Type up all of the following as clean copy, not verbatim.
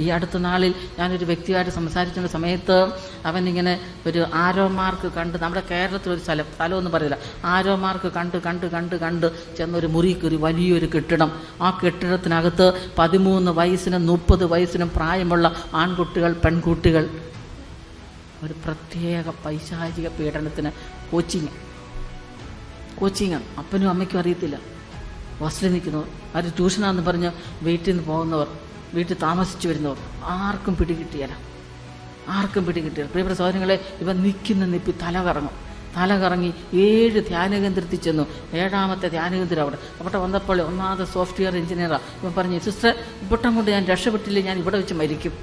ഈ അടുത്ത നാളിൽ ഞാനൊരു വ്യക്തിയായിട്ട് സംസാരിക്കുന്ന സമയത്ത് അവനിങ്ങനെ ഒരു ആരോ മാർക്ക് കണ്ട്, നമ്മുടെ കേരളത്തിലൊരു സ്ഥലമൊന്നും പറയില്ല, ആരോ മാർക്ക് കണ്ട് ചെന്നൊരു മുറിക്ക് ഒരു വലിയൊരു കെട്ടിടം. ആ കെട്ടിടത്തിനകത്ത് 13 വയസ്സിനും 30 വയസ്സിനും പ്രായമുള്ള ആൺകുട്ടികൾ, പെൺകുട്ടികൾ ഒരു പ്രത്യേക പൈശാചിക പീഡനത്തിന് കോച്ചിങ് അപ്പനും അമ്മയ്ക്കും അറിയത്തില്ല. ഹോസ്റ്റലിൽ നിൽക്കുന്നവർ, അവർ ട്യൂഷനാണെന്ന് പറഞ്ഞ് വീട്ടിൽ നിന്ന് പോകുന്നവർ, വീട്ടിൽ താമസിച്ചു വരുന്നവർ, ആർക്കും പിടികിട്ടിയല്ല. പ്രിയപ്പെട്ട സഹോദരങ്ങളെ, ഇവ നിൽക്കുന്ന നിപ്പി തല കറങ്ങി 7 ധ്യാനകേന്ദ്രത്തിൽ ചെന്നു. 7ാമത്തെ ധ്യാനകേന്ദ്രം അവിടെ വന്നപ്പോൾ 1ാമത്തെ സോഫ്റ്റ്വെയർ എഞ്ചിനീയറാണ്. ഇവൻ പറഞ്ഞു, സിസ്റ്റർ, ഇവിടം കൊണ്ട് ഞാൻ രക്ഷപ്പെട്ടില്ലേ, ഞാൻ ഇവിടെ വെച്ച് മരിക്കും.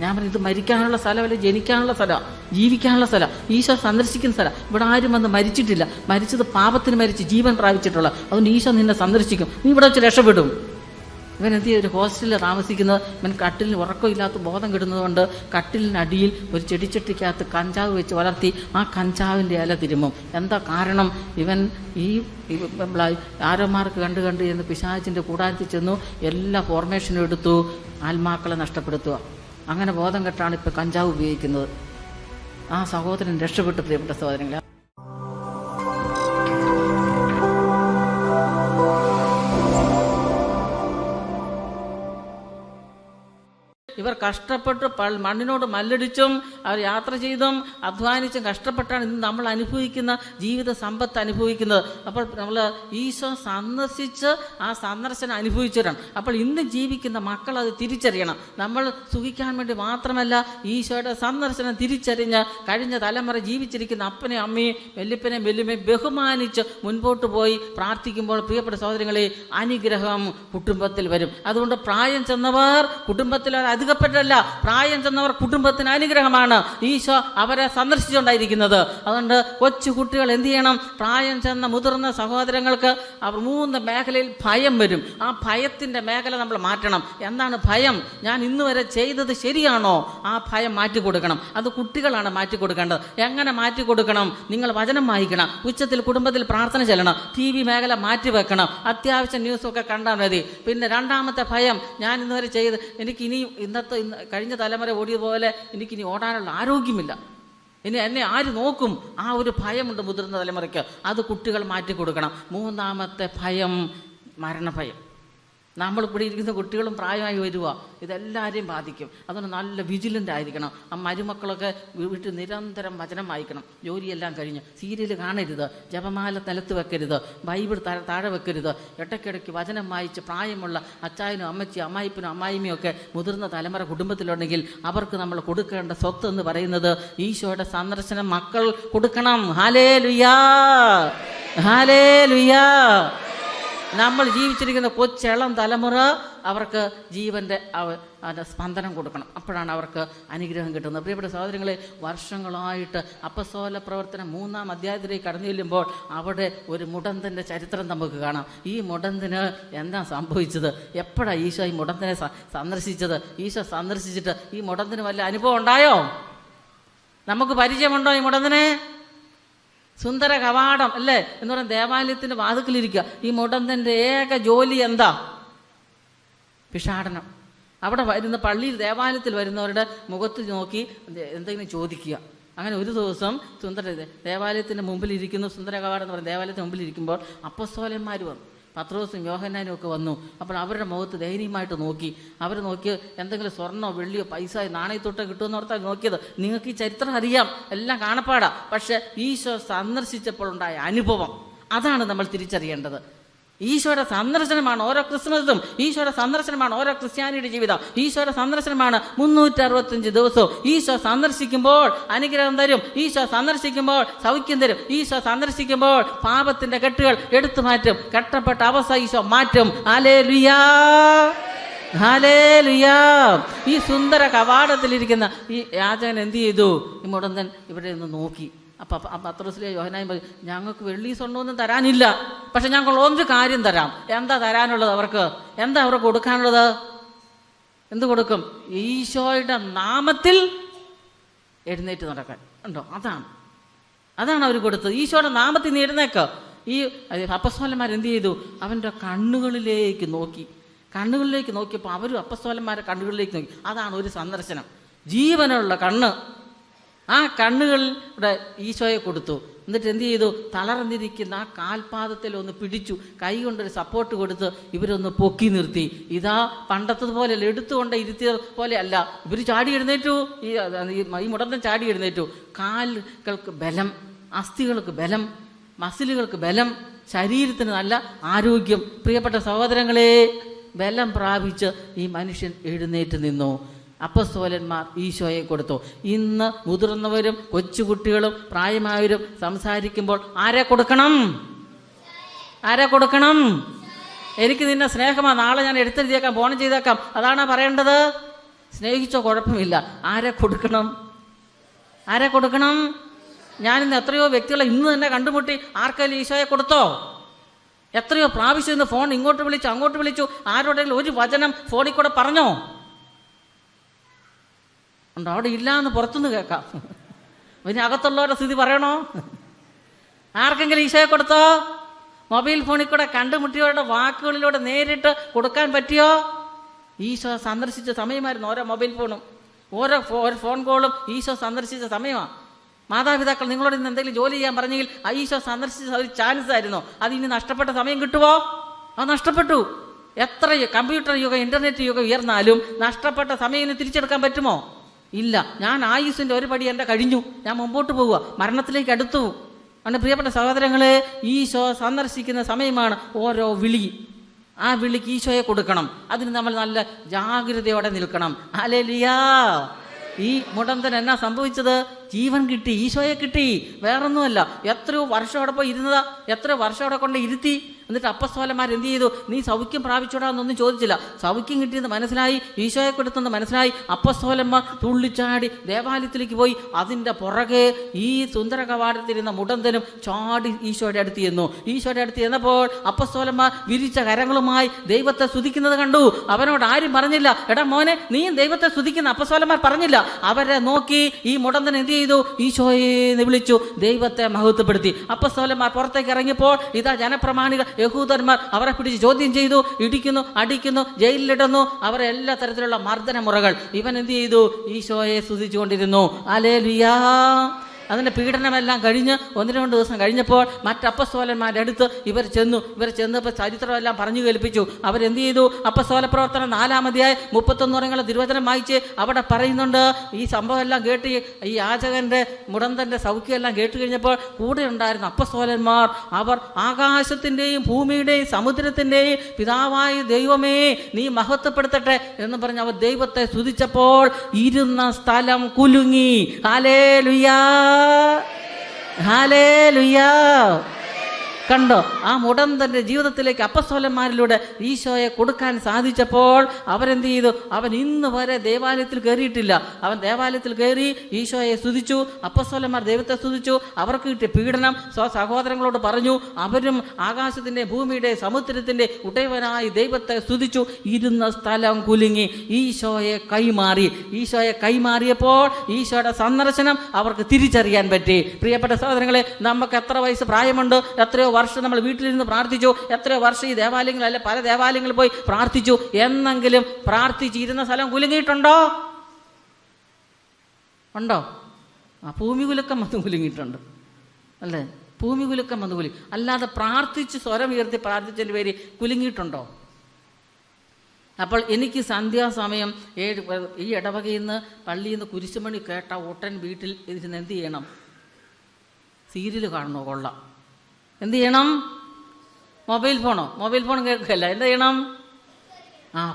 ഞാൻ പറഞ്ഞു, ഇത് മരിക്കാനുള്ള സ്ഥലമല്ല, ജനിക്കാനുള്ള സ്ഥലമാണ്, ജീവിക്കാനുള്ള സ്ഥലം, ഈശോ സന്ദർശിക്കുന്ന സ്ഥലം. ഇവിടെ ആരും വന്ന് മരിച്ചിട്ടില്ല. മരിച്ചത് പാപത്തിന് മരിച്ച് ജീവൻ പ്രാപിച്ചിട്ടുള്ള. അതുകൊണ്ട് ഈശോ നിന്നെ സന്ദർശിക്കും, നീ ഇവിടെ വെച്ച് രക്ഷപ്പെടും. ഇവൻ എന്ത് ചെയ്യും, ഒരു ഹോസ്റ്റലിൽ താമസിക്കുന്നത്. ഇവൻ കട്ടിലിന് ഉറക്കമില്ലാത്ത ബോധം കിടുന്നതുകൊണ്ട് കട്ടിലിനടിയിൽ ഒരു ചെടിച്ചട്ടിക്കകത്ത് കഞ്ചാവ് വെച്ച് വളർത്തി ആ കഞ്ചാവിൻ്റെ ഇല തിരുമും. എന്താ കാരണം? ഇവൻ ഈ ആരോമാർക്ക് കണ്ട് എന്ന് പിശാചിൻ്റെ കൂടാരത്തിൽ ചെന്നു എല്ലാ ഫോർമേഷനും എടുത്തു, ആത്മാക്കളെ നഷ്ടപ്പെടുത്തുക. അങ്ങനെ ബോധം കെട്ടാണ് ഇപ്പോൾ കഞ്ചാവ് ഉപയോഗിക്കുന്നത്. ആ സഹോദരൻ രക്ഷപ്പെട്ടു. പ്രിയപ്പെട്ട സഹോദരങ്ങളെ, ഇവർ കഷ്ടപ്പെട്ട് മണ്ണിനോട് മല്ലടിച്ചും അവർ യാത്ര ചെയ്തും അധ്വാനിച്ചും കഷ്ടപ്പെട്ടാണ് ഇന്ന് നമ്മൾ അനുഭവിക്കുന്ന ജീവിത സമ്പത്ത് അനുഭവിക്കുന്നത്. അപ്പോൾ നമ്മൾ ഈശോ സന്ദർശിച്ച് ആ സന്ദർശനം അനുഭവിച്ചവരാണ്. അപ്പോൾ ഇന്ന് ജീവിക്കുന്ന മക്കൾ അത് തിരിച്ചറിയണം. നമ്മൾ സുഖിക്കാൻ വേണ്ടി മാത്രമല്ല, ഈശോയുടെ സന്ദർശനം തിരിച്ചറിഞ്ഞ് കഴിഞ്ഞ തലമുറ ജീവിച്ചിരിക്കുന്ന അപ്പനെയും അമ്മയും വല്യപ്പനെയും വല്യമ്മയും ബഹുമാനിച്ച് മുൻപോട്ട് പോയി പ്രാർത്ഥിക്കുമ്പോൾ പ്രിയപ്പെട്ട സഹോദരങ്ങളെ, അനുഗ്രഹം കുടുംബത്തിൽ വരും. അതുകൊണ്ട് പ്രായം ചെന്നവർ കുടുംബത്തിൽ അധികപ്പെട്ടല്ല, പ്രായം ചെന്നവർ കുടുംബത്തിന് അനുഗ്രഹമാണ്. ഈശോ അവരെ സന്ദർശിച്ചുകൊണ്ടായിരിക്കുന്നത്. അതുകൊണ്ട് കൊച്ചു കുട്ടികൾ എന്ത് ചെയ്യണം? പ്രായം ചെന്ന മുതിർന്ന സഹോദരങ്ങൾക്ക് അവർ 3 മേഖലയിൽ ഭയം വരും. ആ ഭയത്തിൻ്റെ മേഖല നമ്മൾ മാറ്റണം. എന്താണ് ഭയം? ഞാൻ ഇന്ന് വരെ ചെയ്തത് ശരിയാണോ? ആ ഭയം മാറ്റിക്കൊടുക്കണം. അത് കുട്ടികളാണ് മാറ്റിക്കൊടുക്കേണ്ടത്. എങ്ങനെ മാറ്റിക്കൊടുക്കണം? നിങ്ങൾ വചനം വായിക്കണം, ഉച്ചത്തിൽ കുടുംബത്തിൽ പ്രാർത്ഥന ചെല്ലണം, TV മേഖല മാറ്റിവെക്കണം, അത്യാവശ്യം ന്യൂസൊക്കെ കണ്ടാൽ മതി. പിന്നെ 2ാമത്തെ ഭയം, ഞാൻ ഇന്നുവരെ ചെയ്ത് എനിക്കിനി കഴിഞ്ഞ തലമുറ ഓടിയതുപോലെ എനിക്കിനി ഓടാനുള്ള ആരോഗ്യമില്ല, ഇനി എന്നെ ആര് നോക്കും? ആ ഒരു ഭയമുണ്ട് മുതിർന്ന തലമുറയ്ക്ക്. അത് കുട്ടികൾ മാറ്റിക്കൊടുക്കണം. 3ാമത്തെ ഭയം, മരണഭയം. നമ്മളിവിടെ ഇരിക്കുന്ന കുട്ടികളും പ്രായമായി വരിക, ഇതെല്ലാവരെയും ബാധിക്കും. അതുകൊണ്ട് നല്ല വിജിലൻ്റ് ആയിരിക്കണം. ആ മരുമക്കളൊക്കെ വീട്ടിൽ നിരന്തരം വചനം വായിക്കണം. ജോലിയെല്ലാം കഴിഞ്ഞ് സീരിയൽ കാണരുത്, ജപമാല നിലത്ത് വെക്കരുത്, ബൈബിൾ താഴെ വെക്കരുത്. ഇടയ്ക്കിടയ്ക്ക് വചനം വായിച്ച് പ്രായമുള്ള അച്ചായനും അമ്മച്ചി അമ്മായിപ്പനും അമ്മായിമ്മയും ഒക്കെ മുതിർന്ന തലമുറ കുടുംബത്തിലുണ്ടെങ്കിൽ അവർക്ക് നമ്മൾ കൊടുക്കേണ്ട സ്വത്ത് എന്ന് പറയുന്നത് ഈശോയുടെ സന്ദർശനം മക്കൾ കൊടുക്കണം. ഹല്ലേലൂയാ, ഹല്ലേലൂയാ. നമ്മൾ ജീവിച്ചിരിക്കുന്ന കൊച്ചെളം തലമുറ അവർക്ക് ജീവൻ്റെ സ്പന്ദനം കൊടുക്കണം. അപ്പോഴാണ് അവർക്ക് അനുഗ്രഹം കിട്ടുന്നത്. പ്രിയപ്പെട്ട സഹോദരങ്ങളെ, വർഷങ്ങളായിട്ട് അപ്പസ്തോല പ്രവർത്തനം 3ാം അധ്യായത്തിലേക്ക് കടന്നു ചെല്ലുമ്പോൾ അവിടെ ഒരു മുടന്തൻ്റെ ചരിത്രം നമുക്ക് കാണാം. ഈ മുടന്തിന് എന്താ സംഭവിച്ചത്? എപ്പോഴാണ് ഈശോ ഈ മുടന്തനെ സന്ദർശിച്ചത്? ഈശോ സന്ദർശിച്ചിട്ട് ഈ മുടന്തിന് വല്ല അനുഭവം ഉണ്ടായോ? നമുക്ക് പരിചയമുണ്ടോ ഈ മുടന്തനെ? സുന്ദര കവാടം അല്ലേ എന്ന് പറയുന്ന ദേവാലയത്തിൻ്റെ വാതിക്കലിരിക്കുക. ഈ മുടന്തൻ്റെ ഏക ജോലി എന്താ? ഭിക്ഷാടനം. അവിടെ വരുന്ന പള്ളിയിൽ ദേവാലയത്തിൽ വരുന്നവരുടെ മുഖത്ത് നോക്കി എന്തെങ്കിലും ചോദിക്കുക. അങ്ങനെ ഒരു ദിവസം ദേവാലയത്തിൻ്റെ മുമ്പിലിരിക്കുന്നു, സുന്ദര കവാടം എന്ന് പറയുന്ന ദേവാലയത്തിന് മുമ്പിലിരിക്കുമ്പോൾ അപ്പസ്തോലന്മാർ വന്നു. പത്രോസും യോഹന്നാനും ഒക്കെ വന്നു. അപ്പോൾ അവരുടെ മുഖത്ത് ദയനീയമായിട്ട് നോക്കി. അവർ നോക്കി എന്തെങ്കിലും സ്വർണ്ണോ വെള്ളിയോ പൈസ നാണയത്തൊട്ടോ കിട്ടുമെന്ന് ഓർത്താണ് നോക്കിയത്. നിങ്ങൾക്ക് ഈ ചരിത്രം അറിയാം, എല്ലാം കാണപ്പാടാ. പക്ഷെ ഈശോ സന്ദർശിച്ചപ്പോൾ ഉണ്ടായ അനുഭവം, അതാണ് നമ്മൾ തിരിച്ചറിയേണ്ടത്. ഈശോയുടെ സന്ദർശനമാണ് ഓരോ ക്രിസ്മസും, ഈശോയുടെ സന്ദർശനമാണ് ഓരോ ക്രിസ്ത്യാനിയുടെ ജീവിതം, ഈശോയുടെ സന്ദർശനമാണ് 365 ദിവസവും. ഈശോ സന്ദർശിക്കുമ്പോൾ അനുഗ്രഹം തരും, ഈശോ സന്ദർശിക്കുമ്പോൾ സൗഖ്യം തരും, ഈശോ സന്ദർശിക്കുമ്പോൾ പാപത്തിൻ്റെ കെട്ടുകൾ എടുത്തു മാറ്റും, കെട്ടപ്പെട്ട അവസ്ഥ ഈശോ മാറ്റും. ഹല്ലേലൂയാ, ഹല്ലേലൂയാ. ഈ സുന്ദര കവാടത്തിലിരിക്കുന്ന ഈ യാചകൻ എന്ത് ചെയ്തു? ഈ മുടന്തൻ ഇവിടെ നിന്ന് നോക്കി. അപ്പം പത്രോസിലെ യോഹന്നാൻ പറയും, ഞങ്ങൾക്ക് വെള്ളി സ്വർണ്ണമൊന്നും തരാനില്ല, പക്ഷെ ഞങ്ങൾ ഒരു കാര്യം തരാം. എന്താ തരാനുള്ളത്? അവർക്ക് എന്താ അവർക്ക് കൊടുക്കാനുള്ളത്? എന്ത് കൊടുക്കും? ഈശോയുടെ നാമത്തിൽ എഴുന്നേറ്റ് നടക്കാൻ ഉണ്ടോ? അതാണ് അവർ കൊടുത്തത്. ഈശോയുടെ നാമത്തിൽ നീ എഴുന്നേക്ക്. ഈ അപ്പസ്തോലന്മാർ എന്ത് ചെയ്തു? അവൻ്റെ കണ്ണുകളിലേക്ക് നോക്കി. കണ്ണുകളിലേക്ക് നോക്കിയപ്പോൾ അവരും അപ്പസ്തോലന്മാരെ കണ്ണുകളിലേക്ക് നോക്കി. അതാണ് ഒരു സന്ദർശനം. ജീവനുള്ള കണ്ണ്. ആ കണ്ണുകളുടെ ഈശോയെ കൊടുത്തു. എന്നിട്ട് എന്ത് ചെയ്തു? തളർന്നിരിക്കുന്ന ആ കാൽപാദത്തിൽ ഒന്ന് പിടിച്ചു, കൈ കൊണ്ടൊരു സപ്പോർട്ട് കൊടുത്ത് ഇവരൊന്ന് പൊക്കി നിർത്തി. ഇതാ പണ്ടത്തതുപോലെയല്ല, എടുത്തുകൊണ്ട് ഇരുത്തിയത് പോലെയല്ല. ഇവർ ചാടി എഴുന്നേറ്റു. ഈ മുടന്തൻ ചാടി എഴുന്നേറ്റു. കാലുകൾക്ക് ബലം, അസ്ഥികൾക്ക് ബലം, മസിലുകൾക്ക് ബലം, ശരീരത്തിന് നല്ല ആരോഗ്യം. പ്രിയപ്പെട്ട സഹോദരങ്ങളെ, ബലം പ്രാപിച്ച് ഈ മനുഷ്യൻ എഴുന്നേറ്റ് നിന്നു. അപ്പസ്തോലന്മാർ ഈശോയെ കൊടുത്തു. ഇന്ന് മുതിർന്നവരും കൊച്ചുകുട്ടികളും പ്രായമായവരും സംസാരിക്കുമ്പോൾ ആരെ കൊടുക്കണം? ആരെ കൊടുക്കണം? എനിക്ക് നിന്നെ സ്നേഹമാണ്, നാളെ ഞാൻ എടുത്തെഴുതിയേക്കാം, ഫോൺ ചെയ്തേക്കാം, അതാണോ പറയേണ്ടത്? സ്നേഹിച്ചോ കുഴപ്പമില്ല. ആരെ കൊടുക്കണം? ആരെ കൊടുക്കണം? ഞാനിന്ന് എത്രയോ വ്യക്തികളെ ഇന്ന് തന്നെ കണ്ടുമുട്ടി. ആർക്കെങ്കിലും ഈശോയെ കൊടുത്തോ? എത്രയോ പ്രാവശ്യം ഇന്ന് ഫോൺ ഇങ്ങോട്ട് വിളിച്ചു അങ്ങോട്ട് വിളിച്ചു. ആരോടെങ്കിലും ഒരു വചനം ഫോണിൽ കൂടെ പറഞ്ഞോ? ഉണ്ടോ? അവിടെ ഇല്ലയെന്ന് പുറത്തുനിന്ന് കേൾക്കാം. പിന്നെ അകത്തുള്ളവരുടെ സ്ഥിതി പറയണോ? ആർക്കെങ്കിലും ഈശോയെ കൊടുത്തോ? മൊബൈൽ ഫോണിൽ കൂടെ കണ്ടുമുട്ടിയവരുടെ വാക്കുകളിലൂടെ നേരിട്ട് കൊടുക്കാൻ പറ്റിയോ? ഈശോ സന്ദർശിച്ച സമയമായിരുന്നു. ഓരോ മൊബൈൽ ഫോണും ഓരോ ഫോൺ കോളും ഈശോ സന്ദർശിച്ച സമയമാണ്. മാതാപിതാക്കൾ നിങ്ങളോട് ഇന്ന് എന്തെങ്കിലും ജോലി ചെയ്യാൻ പറഞ്ഞെങ്കിൽ ഈശോ സന്ദർശിച്ച ഒരു ചാൻസ് ആയിരുന്നു. അത് ഇനി നഷ്ടപ്പെട്ട സമയം കിട്ടുമോ? അത് നഷ്ടപ്പെട്ടു. എത്ര കമ്പ്യൂട്ടർ യുഗം ഇൻ്റർനെറ്റ് യുഗം ഉയർന്നാലും നഷ്ടപ്പെട്ട സമയം തിരിച്ചെടുക്കാൻ പറ്റുമോ? ഇല്ല. ഞാൻ ആയുസിൻ്റെ ഒരു പടി എൻ്റെ കഴിഞ്ഞു, ഞാൻ മുമ്പോട്ട് പോവുക, മരണത്തിലേക്ക് അടുത്തു. അതുകൊണ്ട് പ്രിയപ്പെട്ട സഹോദരങ്ങളെ, ഈശോ സന്ദർശിക്കുന്ന സമയമാണ് ഓരോ വിളി. ആ വിളിക്ക് ഈശോയെ കൊടുക്കണം. അതിന് നമ്മൾ നല്ല ജാഗ്രതയോടെ നിൽക്കണം. ഹല്ലേലൂയ. ഈ മുടന്തൻ എന്നാ സംഭവിച്ചത്? ജീവൻ കിട്ടി, ഈശോയെ കിട്ടി, വേറൊന്നുമല്ല. എത്രയോ വർഷം അവിടെ പോയി ഇരുന്നതാ, എത്രയോ വർഷം അവിടെ കൊണ്ട് ഇരുത്തി. എന്നിട്ട് അപ്പസ്തോലന്മാർ എന്ത് ചെയ്തു? നീ സൗഖ്യം പ്രാപിച്ചോടാന്നൊന്നും ചോദിച്ചില്ല. സൗഖ്യം കിട്ടിയെന്ന് മനസ്സിലായി, ഈശോയെ കൊടുത്തെന്ന് മനസ്സിലായി. അപ്പസ്തോലന്മാർ തുള്ളിച്ചാടി ദേവാലയത്തിലേക്ക് പോയി. അതിൻ്റെ പുറകെ ഈ സുന്ദര കവാടത്തിരുന്ന മുടന്തനും ചാടി ഈശോയുടെ അടുത്ത് ചെന്നു. ഈശോയുടെ അടുത്ത് ചെന്നപ്പോൾ അപ്പസ്തോലന്മാർ വിരിച്ച കരങ്ങളുമായി ദൈവത്തെ സ്തുതിക്കുന്നത് കണ്ടു. അവനോട് ആരും പറഞ്ഞില്ല, എടാ മോനെ നീയും ദൈവത്തെ സ്തുതിക്കുന്ന. അപ്പസ്തോലന്മാർ പറഞ്ഞില്ല. അവരെ നോക്കി ഈ മുടന്തൻ എന്ത് ചെയ്തു? ഈശോയെ എന്ന് വിളിച്ചു, ദൈവത്തെ മഹത്വപ്പെടുത്തി. അപ്പസ്തോലന്മാർ പുറത്തേക്ക് ഇറങ്ങിയപ്പോൾ ഇതാ ജനപ്രമാണികൾ യഹൂദന്മാർ അവരെ പിടിച്ച് ചോദ്യം ചെയ്തു, ഇടിക്കുന്നു, അടിക്കുന്നു, ജയിലിലിടുന്നു. അവരെ എല്ലാ തരത്തിലുള്ള മർദ്ദന മുറകൾ. ഇവൻ എന്ത് ചെയ്തു? ഈശോയെ സ്തുതിച്ചുകൊണ്ടിരുന്നു. ഹല്ലേലൂയ. അതിൻ്റെ പീഡനമെല്ലാം കഴിഞ്ഞ് 1-2 ദിവസം കഴിഞ്ഞപ്പോൾ മറ്റപ്പസ്തോലന്മാരുടെ അടുത്ത് ഇവർ ചെന്നപ്പോൾ ചരിത്രമെല്ലാം പറഞ്ഞു കേൾപ്പിച്ചു. അവരെന്ത് ചെയ്തു? അപ്പസ്തോല പ്രവർത്തനം 4-ാം അധ്യായം 31 തിരുവചനം വായിച്ച് അവിടെ പറയുന്നുണ്ട്. ഈ സംഭവം എല്ലാം കേട്ട് ഈ യാചകൻ്റെ മുടന്തൻ്റെ സൗഖ്യമെല്ലാം കേട്ട് കഴിഞ്ഞപ്പോൾ കൂടെ ഉണ്ടായിരുന്ന അപ്പസ്തോലന്മാർ അവർ ആകാശത്തിൻ്റെയും ഭൂമിയുടെയും സമുദ്രത്തിൻ്റെയും പിതാവായ ദൈവമേ നീ മഹത്വപ്പെടുത്തട്ടെ എന്ന് പറഞ്ഞ് അവർ ദൈവത്തെ സ്തുതിച്ചപ്പോൾ ഇരുന്ന സ്ഥലം കുലുങ്ങി. Hallelujah, hallelujah. കണ്ടോ? ആ മുടന്തൻ്റെ ജീവിതത്തിലേക്ക് അപ്പസ്തോലന്മാരിലൂടെ ഈശോയെ കൊടുക്കാൻ സാധിച്ചപ്പോൾ അവരെന്ത് ചെയ്തു? അവൻ ഇന്ന് വരെ ദേവാലയത്തിൽ കയറിയിട്ടില്ല. അവൻ ദേവാലയത്തിൽ കയറി ഈശോയെ സ്തുതിച്ചു. അപ്പസ്തോലന്മാർ ദൈവത്തെ സ്തുതിച്ചു. അവർക്ക് കിട്ടിയ പീഡനം സഹോദരങ്ങളോട് പറഞ്ഞു. അവരും ആകാശത്തിൻ്റെ ഭൂമിയുടെ സമുദ്രത്തിൻ്റെ ഉടയവനായി ദൈവത്തെ സ്തുതിച്ചു. ഇരുന്ന സ്ഥലം കുലുങ്ങി. ഈശോയെ കൈമാറി. ഈശോയെ കൈമാറിയപ്പോൾ ഈശോയുടെ സന്ദർശനം അവർക്ക് തിരിച്ചറിയാൻ പറ്റി. പ്രിയപ്പെട്ട സഹോദരങ്ങളെ, നമുക്ക് എത്ര വയസ്സ് പ്രായമുണ്ട്? എത്രയോ വർഷം നമ്മൾ വീട്ടിലിരുന്ന് പ്രാർത്ഥിച്ചു, എത്രയോ വർഷം ഈ ദേവാലയങ്ങളിൽ അല്ലെ പല ദേവാലയങ്ങളിൽ പോയി പ്രാർത്ഥിച്ചു. എന്നെങ്കിലും പ്രാർത്ഥിച്ചിരുന്ന സ്ഥലം കുലുങ്ങിയിട്ടുണ്ടോ? ഉണ്ടോ? ഭൂമി കുലുക്കം വന്ന് കുലുങ്ങിയിട്ടുണ്ട് അല്ലേ? ഭൂമി കുലുക്കം വന്ന് കുലുങ്ങി. അല്ലാതെ പ്രാർത്ഥിച്ച് സ്വരം ഉയർത്തി പ്രാർത്ഥിച്ചതിൻ്റെ പേര് കുലുങ്ങിയിട്ടുണ്ടോ? അപ്പോൾ എനിക്ക് സന്ധ്യാസമയം ഈ ഇടവകയിൽ നിന്ന് പള്ളിയിൽ നിന്ന് കുരിശുമണി കേട്ട ഉടൻ വീട്ടിൽ ഇരുന്ന് എന്ത് ചെയ്യണം? സീരിയൽ കാണണോ? കൊള്ളാം. എന്ത് ചെയ്യണം? മൊബൈൽ ഫോൺ കേൾക്കുകയല്ല. എന്ത് ചെയ്യണം?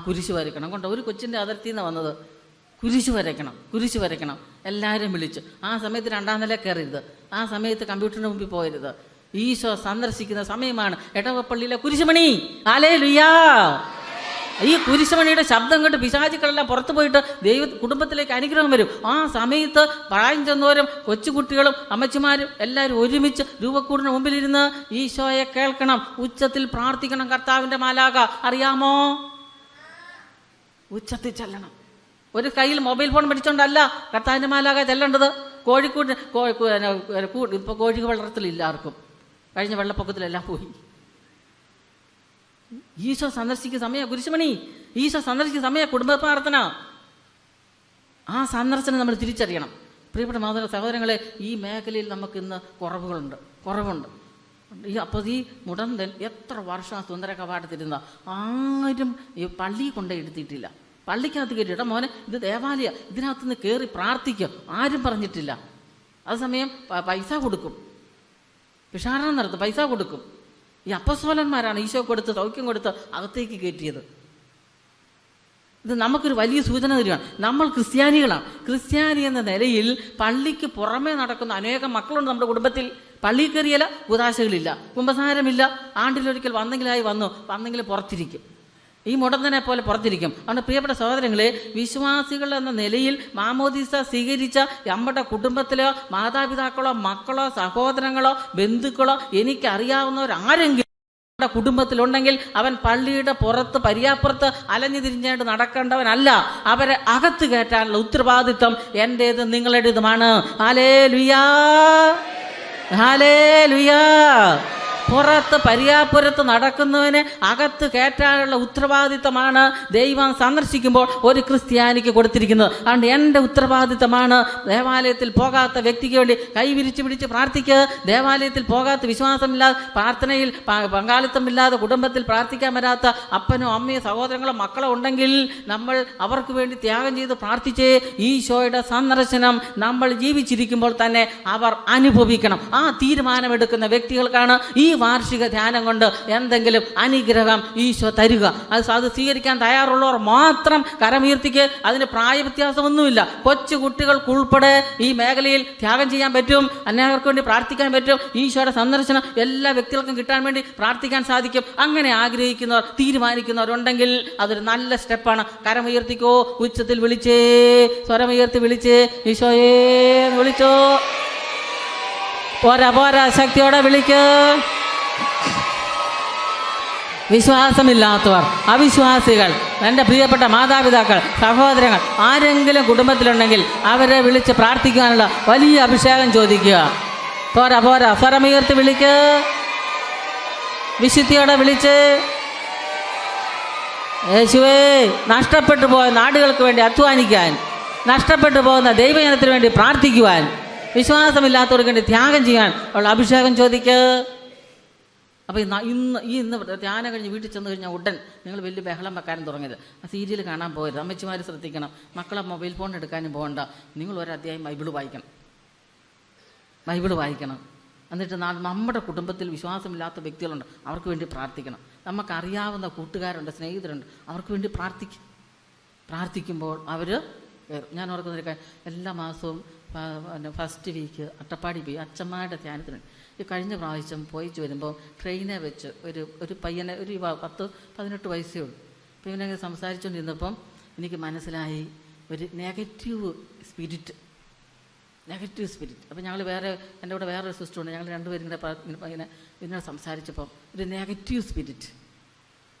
കുരിശ് വരയ്ക്കണം. കൊണ്ടോ ഒരു കൊച്ചിൻ്റെ അതിർത്തിയിൽ നിന്ന് വന്നത്. കുരിശ് വരയ്ക്കണം. എല്ലാവരും വിളിച്ചു. ആ സമയത്ത് 2-ാം നില കയറരുത്. ആ സമയത്ത് കമ്പ്യൂട്ടറിന് മുമ്പിൽ പോകരുത്. ഈശോ സന്ദർശിക്കുന്ന സമയമാണ്. ഇടവപ്പള്ളിയിലെ കുരിശുമണി. ഹല്ലേലൂയ. ഈ കുരിശുമണിയുടെ ശബ്ദം കേട്ട് പിശാചുക്കളെല്ലാം പുറത്തു പോയിട്ട് കുടുംബത്തിലേക്ക് അനുഗ്രഹം വരും. ആ സമയത്ത് പ്രായം ചെന്നവരും കൊച്ചുകുട്ടികളും അമ്മച്ചിമാരും എല്ലാവരും ഒരുമിച്ച് രൂപക്കൂടിന് മുമ്പിലിരുന്ന് ഈശോയെ കേൾക്കണം, ഉച്ചത്തിൽ പ്രാർത്ഥിക്കണം. കർത്താവിൻ്റെ മാലാഖ അറിയാമോ? ഉച്ചത്തിൽ ചെല്ലണം. ഒരു കയ്യിൽ മൊബൈൽ ഫോൺ പിടിച്ചോണ്ടല്ല കർത്താവിൻ്റെ മാലാഖ ചെല്ലേണ്ടത്. ഇപ്പോൾ കോഴി വളർത്തലില്ല ആർക്കും. കഴിഞ്ഞ വെള്ളപ്പൊക്കത്തിലെല്ലാം പോയി. ഈശോ സന്ദർശിക്കുന്ന സമയം കുരിശുമണി, ഈശോ സന്ദർശിക്കുന്ന സമയം കുടുംബ പ്രാർത്ഥന. ആ സന്ദർശനം നമ്മൾ തിരിച്ചറിയണം. പ്രിയപ്പെട്ട മാതാ സഹോദരങ്ങളെ, ഈ മേഖലയിൽ നമുക്ക് ഇന്ന് കുറവുണ്ട്. അപ്പോൾ ഈ മുടന്തൻ എത്ര വർഷം സുന്ദര കവാടത്തിരുന്ന ആരും ഈ പള്ളി കൊണ്ടേ എടുത്തിട്ടില്ല. പള്ളിക്കകത്ത് കയറ്റിയിട്ട മോനെ ഇത് ദേവാലയ, ഇതിനകത്തുനിന്ന് കയറി പ്രാർത്ഥിക്കുക ആരും പറഞ്ഞിട്ടില്ല. അതേസമയം പൈസ കൊടുക്കും, ഭിക്ഷാടനം നടത്തും, പൈസ കൊടുക്കും. ഈ അപ്പസ്തോലന്മാരാണ് ഈശോ കൊടുത്ത് സൗഖ്യം കൊടുത്ത് അകത്തേക്ക് കയറ്റിയത്. ഇത് നമുക്കൊരു വലിയ സൂചന തരികയാണ്. നമ്മൾ ക്രിസ്ത്യാനികളാണ്. ക്രിസ്ത്യാനി എന്ന നിലയിൽ പള്ളിക്ക് പുറമേ നടക്കുന്ന അനേകം മക്കളുണ്ട് നമ്മുടെ കുടുംബത്തിൽ. പള്ളി കയറിയല്ല, ഉദാശകളില്ല, കുമ്പസാരമില്ല, ആണ്ടിലൊരിക്കൽ വന്നെങ്കിൽ പുറത്തിരിക്കും. ഈ മുടന്തനെ പോലെ പുറത്തിരിക്കും. അതുകൊണ്ട് പ്രിയപ്പെട്ട സഹോദരങ്ങളെ, വിശ്വാസികൾ എന്ന നിലയിൽ മാമോദീസ സ്വീകരിച്ച നമ്മുടെ കുടുംബത്തിലോ മാതാപിതാക്കളോ മക്കളോ സഹോദരങ്ങളോ ബന്ധുക്കളോ എനിക്കറിയാവുന്നവരാരെങ്കിലും നമ്മുടെ കുടുംബത്തിലുണ്ടെങ്കിൽ അവൻ പള്ളിയുടെ പുറത്ത് പരിയാപ്പുറത്ത് അലഞ്ഞു തിരിഞ്ഞായിട്ട് നടക്കേണ്ടവനല്ല. അവരെ അകത്ത് കയറ്റാനുള്ള ഉത്തരവാദിത്വം എൻ്റേത് നിങ്ങളുടേതുമാണ്. ഹല്ലേലൂയാ, ഹല്ലേലൂയാ. പുറത്ത് പരിയാപ്പുരത്ത് നടക്കുന്നവനെ അകത്ത് കയറ്റാനുള്ള ഉത്തരവാദിത്തമാണ് ദൈവം സന്ദർശിക്കുമ്പോൾ ഒരു ക്രിസ്ത്യാനിക്ക് കൊടുത്തിരിക്കുന്നത്. അതുകൊണ്ട് എൻ്റെ ഉത്തരവാദിത്തമാണ് ദേവാലയത്തിൽ പോകാത്ത വ്യക്തിക്ക് വേണ്ടി കൈവിരിച്ച് പിടിച്ച് പ്രാർത്ഥിക്കുക. ദേവാലയത്തിൽ പോകാത്ത, വിശ്വാസമില്ലാതെ, പ്രാർത്ഥനയിൽ പങ്കാളിത്തമില്ലാതെ കുടുംബത്തിൽ പ്രാർത്ഥിക്കാൻ വരാത്ത അപ്പനോ അമ്മയോ സഹോദരങ്ങളോ മക്കളോ ഉണ്ടെങ്കിൽ നമ്മൾ അവർക്ക് വേണ്ടി ത്യാഗം ചെയ്ത് പ്രാർത്ഥിച്ച് ഈശോയുടെ സന്ദർശനം നമ്മൾ ജീവിച്ചിരിക്കുമ്പോൾ തന്നെ അവർ അനുഭവിക്കണം. ആ തീരുമാനമെടുക്കുന്ന വ്യക്തികൾക്കാണ് ഈ വാർഷിക ധ്യാനം കൊണ്ട് എന്തെങ്കിലും അനുഗ്രഹം ഈശോ തരിക. അത് സ്വീകരിക്കാൻ തയ്യാറുള്ളവർ മാത്രം കരമുയർത്തിക്ക്. അതിന് പ്രായവ്യത്യാസമൊന്നുമില്ല. കൊച്ചു കുട്ടികൾക്കുൾപ്പെടെ ഈ മേഖലയിൽ ത്യാഗം ചെയ്യാൻ പറ്റും, അനേകർക്ക് വേണ്ടി പ്രാർത്ഥിക്കാൻ പറ്റും. ഈശോയുടെ സന്ദർശനം എല്ലാ വ്യക്തികൾക്കും കിട്ടാൻ വേണ്ടി പ്രാർത്ഥിക്കാൻ സാധിക്കും. അങ്ങനെ ആഗ്രഹിക്കുന്നവർ, തീരുമാനിക്കുന്നവരുണ്ടെങ്കിൽ അതൊരു നല്ല സ്റ്റെപ്പാണ്. കരമുയർത്തിക്കോ, ഉച്ചത്തിൽ വിളിച്ചേ, സ്വരമുയർത്തി വിളിച്ചേ, ഈശോയെ വിളിച്ചോ. പോരാ, ശക്തിയോടെ വിളിക്ക്. വിശ്വാസമില്ലാത്തവർ, അവിശ്വാസികൾ, എൻ്റെ പ്രിയപ്പെട്ട മാതാപിതാക്കൾ, സഹോദരങ്ങൾ ആരെങ്കിലും കുടുംബത്തിലുണ്ടെങ്കിൽ അവരെ വിളിച്ച് പ്രാർത്ഥിക്കാനുള്ള വലിയ അഭിഷേകം ചോദിക്കുക. പോരാ, സ്വരമുയർത്തി വിളിക്ക്, വിശുദ്ധിയോടെ വിളിച്ച്. യേശുവേ, നഷ്ടപ്പെട്ടു പോയ നാടുകൾക്ക് വേണ്ടി അധ്വാനിക്കാൻ, നഷ്ടപ്പെട്ടു പോകുന്ന ദൈവജനത്തിന് വേണ്ടി പ്രാർത്ഥിക്കുവാൻ, വിശ്വാസമില്ലാത്തവർക്ക് വേണ്ടി ത്യാഗം ചെയ്യാൻ ഉള്ള അഭിഷേകം ചോദിക്കുക. അപ്പോൾ ഇന്ന് ധ്യാനം കഴിഞ്ഞ് വീട്ടിൽ ചെന്ന് കഴിഞ്ഞാൽ ഉടൻ നിങ്ങൾ വലിയ ബഹളം വെക്കാനും തുടങ്ങരുത്. ആ സീരിയൽ കാണാൻ പോകരുത്. അമ്മച്ചിമാർ ശ്രദ്ധിക്കണം. മക്കളെ മൊബൈൽ ഫോൺ എടുക്കാനും പോകണ്ട. നിങ്ങൾ ഒരധ്യായം ബൈബിൾ വായിക്കണം. എന്നിട്ട് നമ്മുടെ കുടുംബത്തിൽ വിശ്വാസമില്ലാത്ത വ്യക്തികളുണ്ട്, അവർക്ക് വേണ്ടി പ്രാർത്ഥിക്കണം. നമുക്കറിയാവുന്ന കൂട്ടുകാരുണ്ട്, സ്നേഹിതരുണ്ട്, അവർക്ക് വേണ്ടി പ്രാർത്ഥിക്കുമ്പോൾ അവർ, ഞാൻ ഓർക്കുന്ന എല്ലാ മാസവും ഫസ്റ്റ് വീക്ക് അട്ടപ്പാടി പോയി അച്ഛന്മാരുടെ ധ്യാനത്തിന്. ഈ കഴിഞ്ഞ പ്രാവശ്യം പോയി വരുമ്പോൾ ട്രെയിനെ വെച്ച് ഒരു പയ്യനെ, ഒരു 10-18 വയസ്സേ ഉള്ളൂ. അപ്പോൾ ഇവനെ സംസാരിച്ചുകൊണ്ടിരുന്നപ്പം എനിക്ക് മനസ്സിലായി ഒരു നെഗറ്റീവ് സ്പിരിറ്റ്. അപ്പോൾ ഞങ്ങൾ എൻ്റെ കൂടെ വേറൊരു സിസ്റ്ററുണ്ട്, ഞങ്ങൾ രണ്ടുപേരും ഇങ്ങനെ ഇതിനോട് സംസാരിച്ചപ്പം ഒരു നെഗറ്റീവ് സ്പിരിറ്റ്.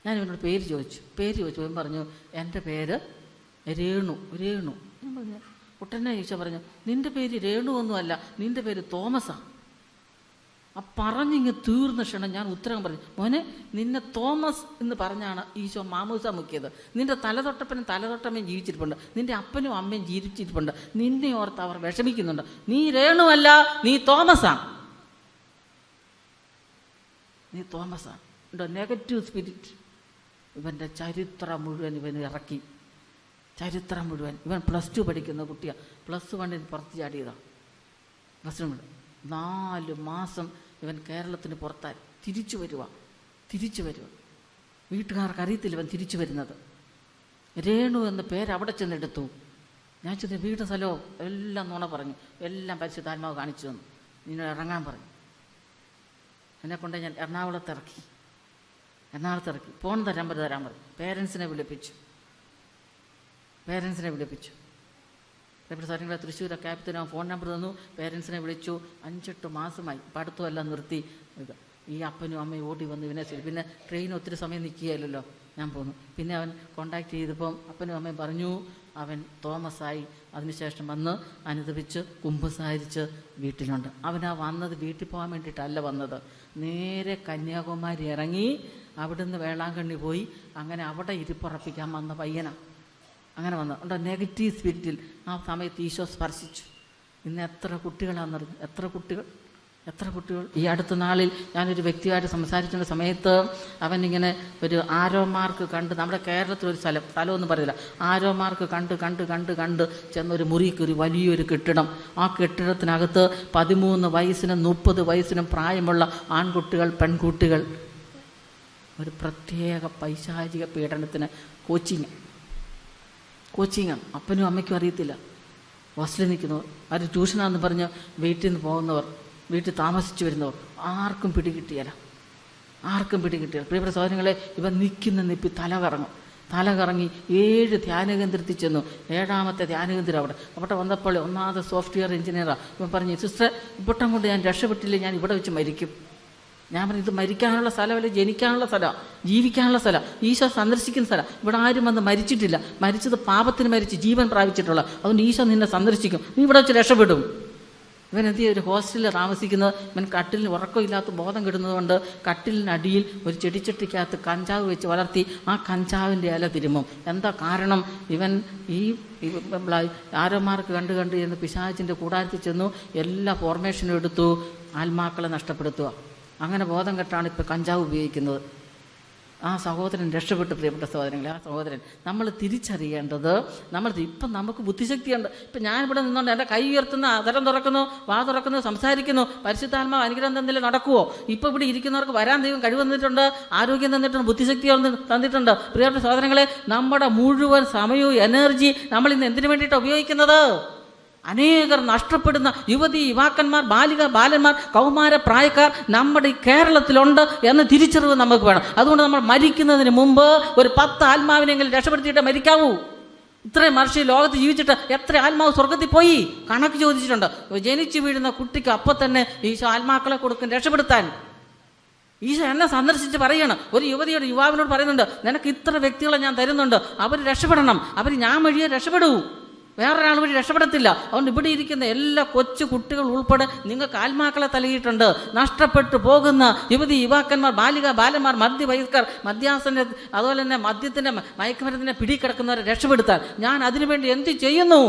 ഞാൻ ഇവനോട് പേര് ചോദിച്ചു. ഇവൻ പറഞ്ഞു എൻ്റെ പേര് രേണു. ഞാൻ പറഞ്ഞു കുട്ടനെ ഈശോ പറഞ്ഞു നിൻ്റെ പേര് രേണു ഒന്നുമല്ല, നിൻ്റെ പേര് തോമസാണ്. ആ പറഞ്ഞിങ്ങ് തീർന്ന ക്ഷണം ഞാൻ ഉത്തരം പറഞ്ഞു, മോനെ നിന്നെ തോമസ് എന്ന് പറഞ്ഞാണ് ഈശോ മാമോദിസ മുക്കിയത്. നിൻ്റെ തലതൊട്ടപ്പനും ജീവിച്ചിരിപ്പുണ്ട്, നിൻ്റെ അപ്പനും അമ്മയും ജീവിച്ചിരിപ്പുണ്ട്. നിന്നെ ഓർത്ത് അവർ വിഷമിക്കുന്നുണ്ട്. നീ രേണുവല്ല, നീ തോമസാണ്. ഉണ്ടോ നെഗറ്റീവ് സ്പിരിറ്റ്. ഇവൻ്റെ ചരിത്രം മുഴുവൻ ഇവൻ ഇറക്കി. ഇവൻ +2 പഠിക്കുന്ന കുട്ടിയാണ്. +1 പുറത്ത് ചാടിയതാണ്. +1 4 മാസം ഇവൻ കേരളത്തിന് പുറത്തായി തിരിച്ചു വരുക. വീട്ടുകാർക്ക് അറിയത്തില്ല ഇവൻ തിരിച്ചു വരുന്നത്. രേണു എന്ന പേര് അവിടെ ചെന്നെടുത്തു. ഞാൻ ചെന്ന് വീട് സ്ഥലവും എല്ലാം നുണ പറഞ്ഞു, എല്ലാം പരിശുദ്ധാത്മാവ് കാണിച്ചു തന്നു. നിങ്ങൾ ഇറങ്ങാൻ പറഞ്ഞു. എന്നെക്കൊണ്ട് ഞാൻ എറണാകുളത്ത് ഇറക്കി. ഫോൺ തരാൻ പറഞ്ഞു. പേരൻസിനെ വിളിപ്പിച്ചു. സാറിങ്ങളെ തൃശ്ശൂർ ക്യാപ്റ്റനോ ഫോൺ നമ്പർ തന്നു. പേരൻസിനെ വിളിച്ചു. 5-8 മാസമായി. പഠിത്തമെല്ലാം നിർത്തി. ഈ അപ്പനും അമ്മയും ഓടി വന്നു ഇവനെ. പിന്നെ ട്രെയിൻ ഒത്തിരി സമയം നിൽക്കുകയല്ലോ. ഞാൻ പോന്നു. പിന്നെ അവൻ കോണ്ടാക്ട് ചെയ്തപ്പം അപ്പനും അമ്മയും പറഞ്ഞു അവൻ തോമസായി. അതിനുശേഷം വന്ന് അനുദപിച്ച് കുമ്പസാരിച്ച് വീട്ടിലുണ്ട്. അവനാ വന്നത് വീട്ടിൽ പോകാൻ വേണ്ടിയിട്ടല്ല വന്നത്. നേരെ കന്യാകുമാരി ഇറങ്ങി അവിടുന്ന് വേളാങ്കണ്ണി പോയി. അങ്ങനെ അവിടെ ഇരിപ്പുറപ്പിക്കാൻ വന്ന പയ്യനാണ്. അങ്ങനെ വന്നു ഉണ്ടോ നെഗറ്റീവ് സ്പിരിറ്റിൽ ആ സമയത്ത് ഈശോ സ്പർശിച്ചു. ഇന്ന് എത്ര കുട്ടികളാണെന്നറിഞ്ഞു, എത്ര കുട്ടികൾ. ഈ അടുത്ത നാളിൽ ഞാനൊരു വ്യക്തിയായിട്ട് സംസാരിക്കുന്ന സമയത്ത് അവനിങ്ങനെ ഒരു ആരോ മാർക്ക് കണ്ട്, നമ്മുടെ കേരളത്തിലൊരു സ്ഥലമൊന്നും പറയില്ല, ആരോ മാർക്ക് കണ്ട് ചെന്നൊരു മുറിക്ക് ഒരു വലിയൊരു കെട്ടിടം. ആ കെട്ടിടത്തിനകത്ത് 13 വയസ്സിനും 30 വയസ്സിനും പ്രായമുള്ള ആൺകുട്ടികൾ, പെൺകുട്ടികൾ ഒരു പ്രത്യേക പൈശാചിക പീഡനത്തിന് കോച്ചിങ്. അപ്പനും അമ്മയ്ക്കും അറിയത്തില്ല. ഹോസ്റ്റലിൽ നിൽക്കുന്നവർ, അവർ ട്യൂഷനാണെന്ന് പറഞ്ഞ് വീട്ടിൽ നിന്ന് പോകുന്നവർ, വീട്ടിൽ താമസിച്ചു വരുന്നവർ, ആർക്കും പിടികിട്ടിയല്ല. പ്രിയപ്പെട്ട സഹോദരങ്ങളെ, ഇവ നിൽക്കുന്ന നിപ്പി തല കറങ്ങി 7 ധ്യാനകേന്ദ്രത്തിൽ ചെന്നു. 7ാമത്തെ ധ്യാനകേന്ദ്രം അവിടെ വന്നപ്പോൾ ഒന്നാമത് സോഫ്റ്റ്വെയർ എഞ്ചിനീയറാണ്. ഇവൻ പറഞ്ഞു, സിസ്റ്റർ ഇവിടം കൊണ്ട് ഞാൻ രക്ഷപ്പെട്ടില്ല, ഞാൻ ഇവിടെ വെച്ച് മരിക്കും. ഞാൻ പറഞ്ഞു, ഇത് മരിക്കാനുള്ള സ്ഥലമല്ല, ജനിക്കാനുള്ള സ്ഥലമാണ്, ജീവിക്കാനുള്ള സ്ഥലം, ഈശോ സന്ദർശിക്കുന്ന സ്ഥലം. ഇവിടെ ആരും വന്ന് മരിച്ചിട്ടില്ല. മരിച്ചത് പാപത്തിന് മരിച്ച് ജീവൻ പ്രാപിച്ചിട്ടുള്ള. അതുകൊണ്ട് ഈശോ നിന്നെ സന്ദർശിക്കും, നീ ഇവിടെ വെച്ച് രക്ഷപ്പെടും. ഇവൻ എന്ത് ചെയ്യും? ഒരു ഹോസ്റ്റലിൽ താമസിക്കുന്നത്. ഇവൻ കട്ടിലിന് ഉറക്കമില്ലാത്ത ബോധം കിടുന്നതുകൊണ്ട് കട്ടിലിനടിയിൽ ഒരു ചെടിച്ചട്ടിക്കകത്ത് കഞ്ചാവ് വെച്ച് വളർത്തി ആ കഞ്ചാവിൻ്റെ ഇല തിരുമും. എന്താ കാരണം? ഇവൻ ഈ ആരോമാർക്ക് കണ്ട് എന്ന് പിശാചിൻ്റെ കൂടാരത്തിൽ ചെന്നു, എല്ലാ ഫോർമേഷനും എടുത്തു, ആത്മാക്കളെ നഷ്ടപ്പെടുത്തുക. അങ്ങനെ ബോധം കെട്ടാണ് ഇപ്പോൾ കഞ്ചാവ് ഉപയോഗിക്കുന്നത്. ആ സഹോദരൻ രക്ഷപ്പെട്ടു. പ്രിയപ്പെട്ട സഹോദരങ്ങളെ, ആ സഹോദരൻ നമ്മൾ തിരിച്ചറിയേണ്ടത്, ഇപ്പം നമുക്ക് ബുദ്ധിശക്തിയുണ്ട്. ഇപ്പം ഞാനിവിടെ നിന്നുകൊണ്ട് എൻ്റെ കൈ ഉയർത്തുന്നു, അതരം തുറക്കുന്നു, വാ തുറക്കുന്നു, സംസാരിക്കുന്നു, പരിശുദ്ധാത്മാവ് അനുഗ്രഹം തന്നില്ല നടക്കുമോ? ഇപ്പം ഇവിടെ ഇരിക്കുന്നവർക്ക് വരാൻ ദൈവം കഴിവ് തന്നിട്ടുണ്ട്, ആരോഗ്യം തന്നിട്ടുണ്ട്, ബുദ്ധിശക്തി തന്നിട്ടുണ്ട്. പ്രിയപ്പെട്ട സഹോദരങ്ങളെ, നമ്മുടെ മുഴുവൻ സമയവും എനർജി നമ്മൾ ഇന്ന് എന്തിനു വേണ്ടിയിട്ടാണ് ഉപയോഗിക്കുന്നത്? അനേകർ നഷ്ടപ്പെടുന്ന യുവതി യുവാക്കന്മാർ, ബാലന്മാർ, കൗമാര പ്രായക്കാർ നമ്മുടെ ഈ കേരളത്തിലുണ്ട് എന്ന തിരിച്ചറിവ് നമുക്ക് വേണം. അതുകൊണ്ട് നമ്മൾ മരിക്കുന്നതിന് മുമ്പ് ഒരു 10 ആത്മാവിനെങ്കിലും രക്ഷപ്പെടുത്തിയിട്ട് മരിക്കാവൂ. ഇത്രയും വർഷം ലോകത്ത് ജീവിച്ചിട്ട് എത്ര ആത്മാവ് സ്വർഗത്തിൽ പോയി കണക്ക് ചോദിച്ചിട്ടുണ്ട്. ജനിച്ചു വീഴുന്ന കുട്ടിക്ക് അപ്പം തന്നെ ഈശോ ആത്മാക്കളെ കൊടുക്കും രക്ഷപ്പെടുത്താൻ. ഈശോ എന്നെ സന്ദർശിച്ച് പറയണം. ഒരു യുവതിയോട് യുവാവിനോട് പറയുന്നുണ്ട്, നിനക്ക് ഇത്ര വ്യക്തികളെ ഞാൻ തരുന്നുണ്ട്, അവർ രക്ഷപ്പെടണം, അവർ ഞാൻ വഴിയെ രക്ഷപ്പെടൂ, വേറൊരാൾ വഴി രക്ഷപ്പെടത്തില്ല. അതുകൊണ്ട് ഇവിടെ ഇരിക്കുന്ന എല്ലാ കൊച്ചു കുട്ടികൾ ഉൾപ്പെടെ നിങ്ങൾക്ക് ആത്മാക്കളെ തലയിട്ടുണ്ട്. നഷ്ടപ്പെട്ടു പോകുന്ന യുവതി യുവാക്കന്മാർ, ബാലന്മാർ, മദ്യവയസ്കർ, മദ്യാസന, അതുപോലെ തന്നെ മദ്യത്തിൻ്റെ മയക്കുമരുന്നിനെ പിടികിടക്കുന്നവരെ രക്ഷപ്പെടുത്താൻ ഞാൻ അതിനുവേണ്ടി എന്ത് ചെയ്യുന്നു?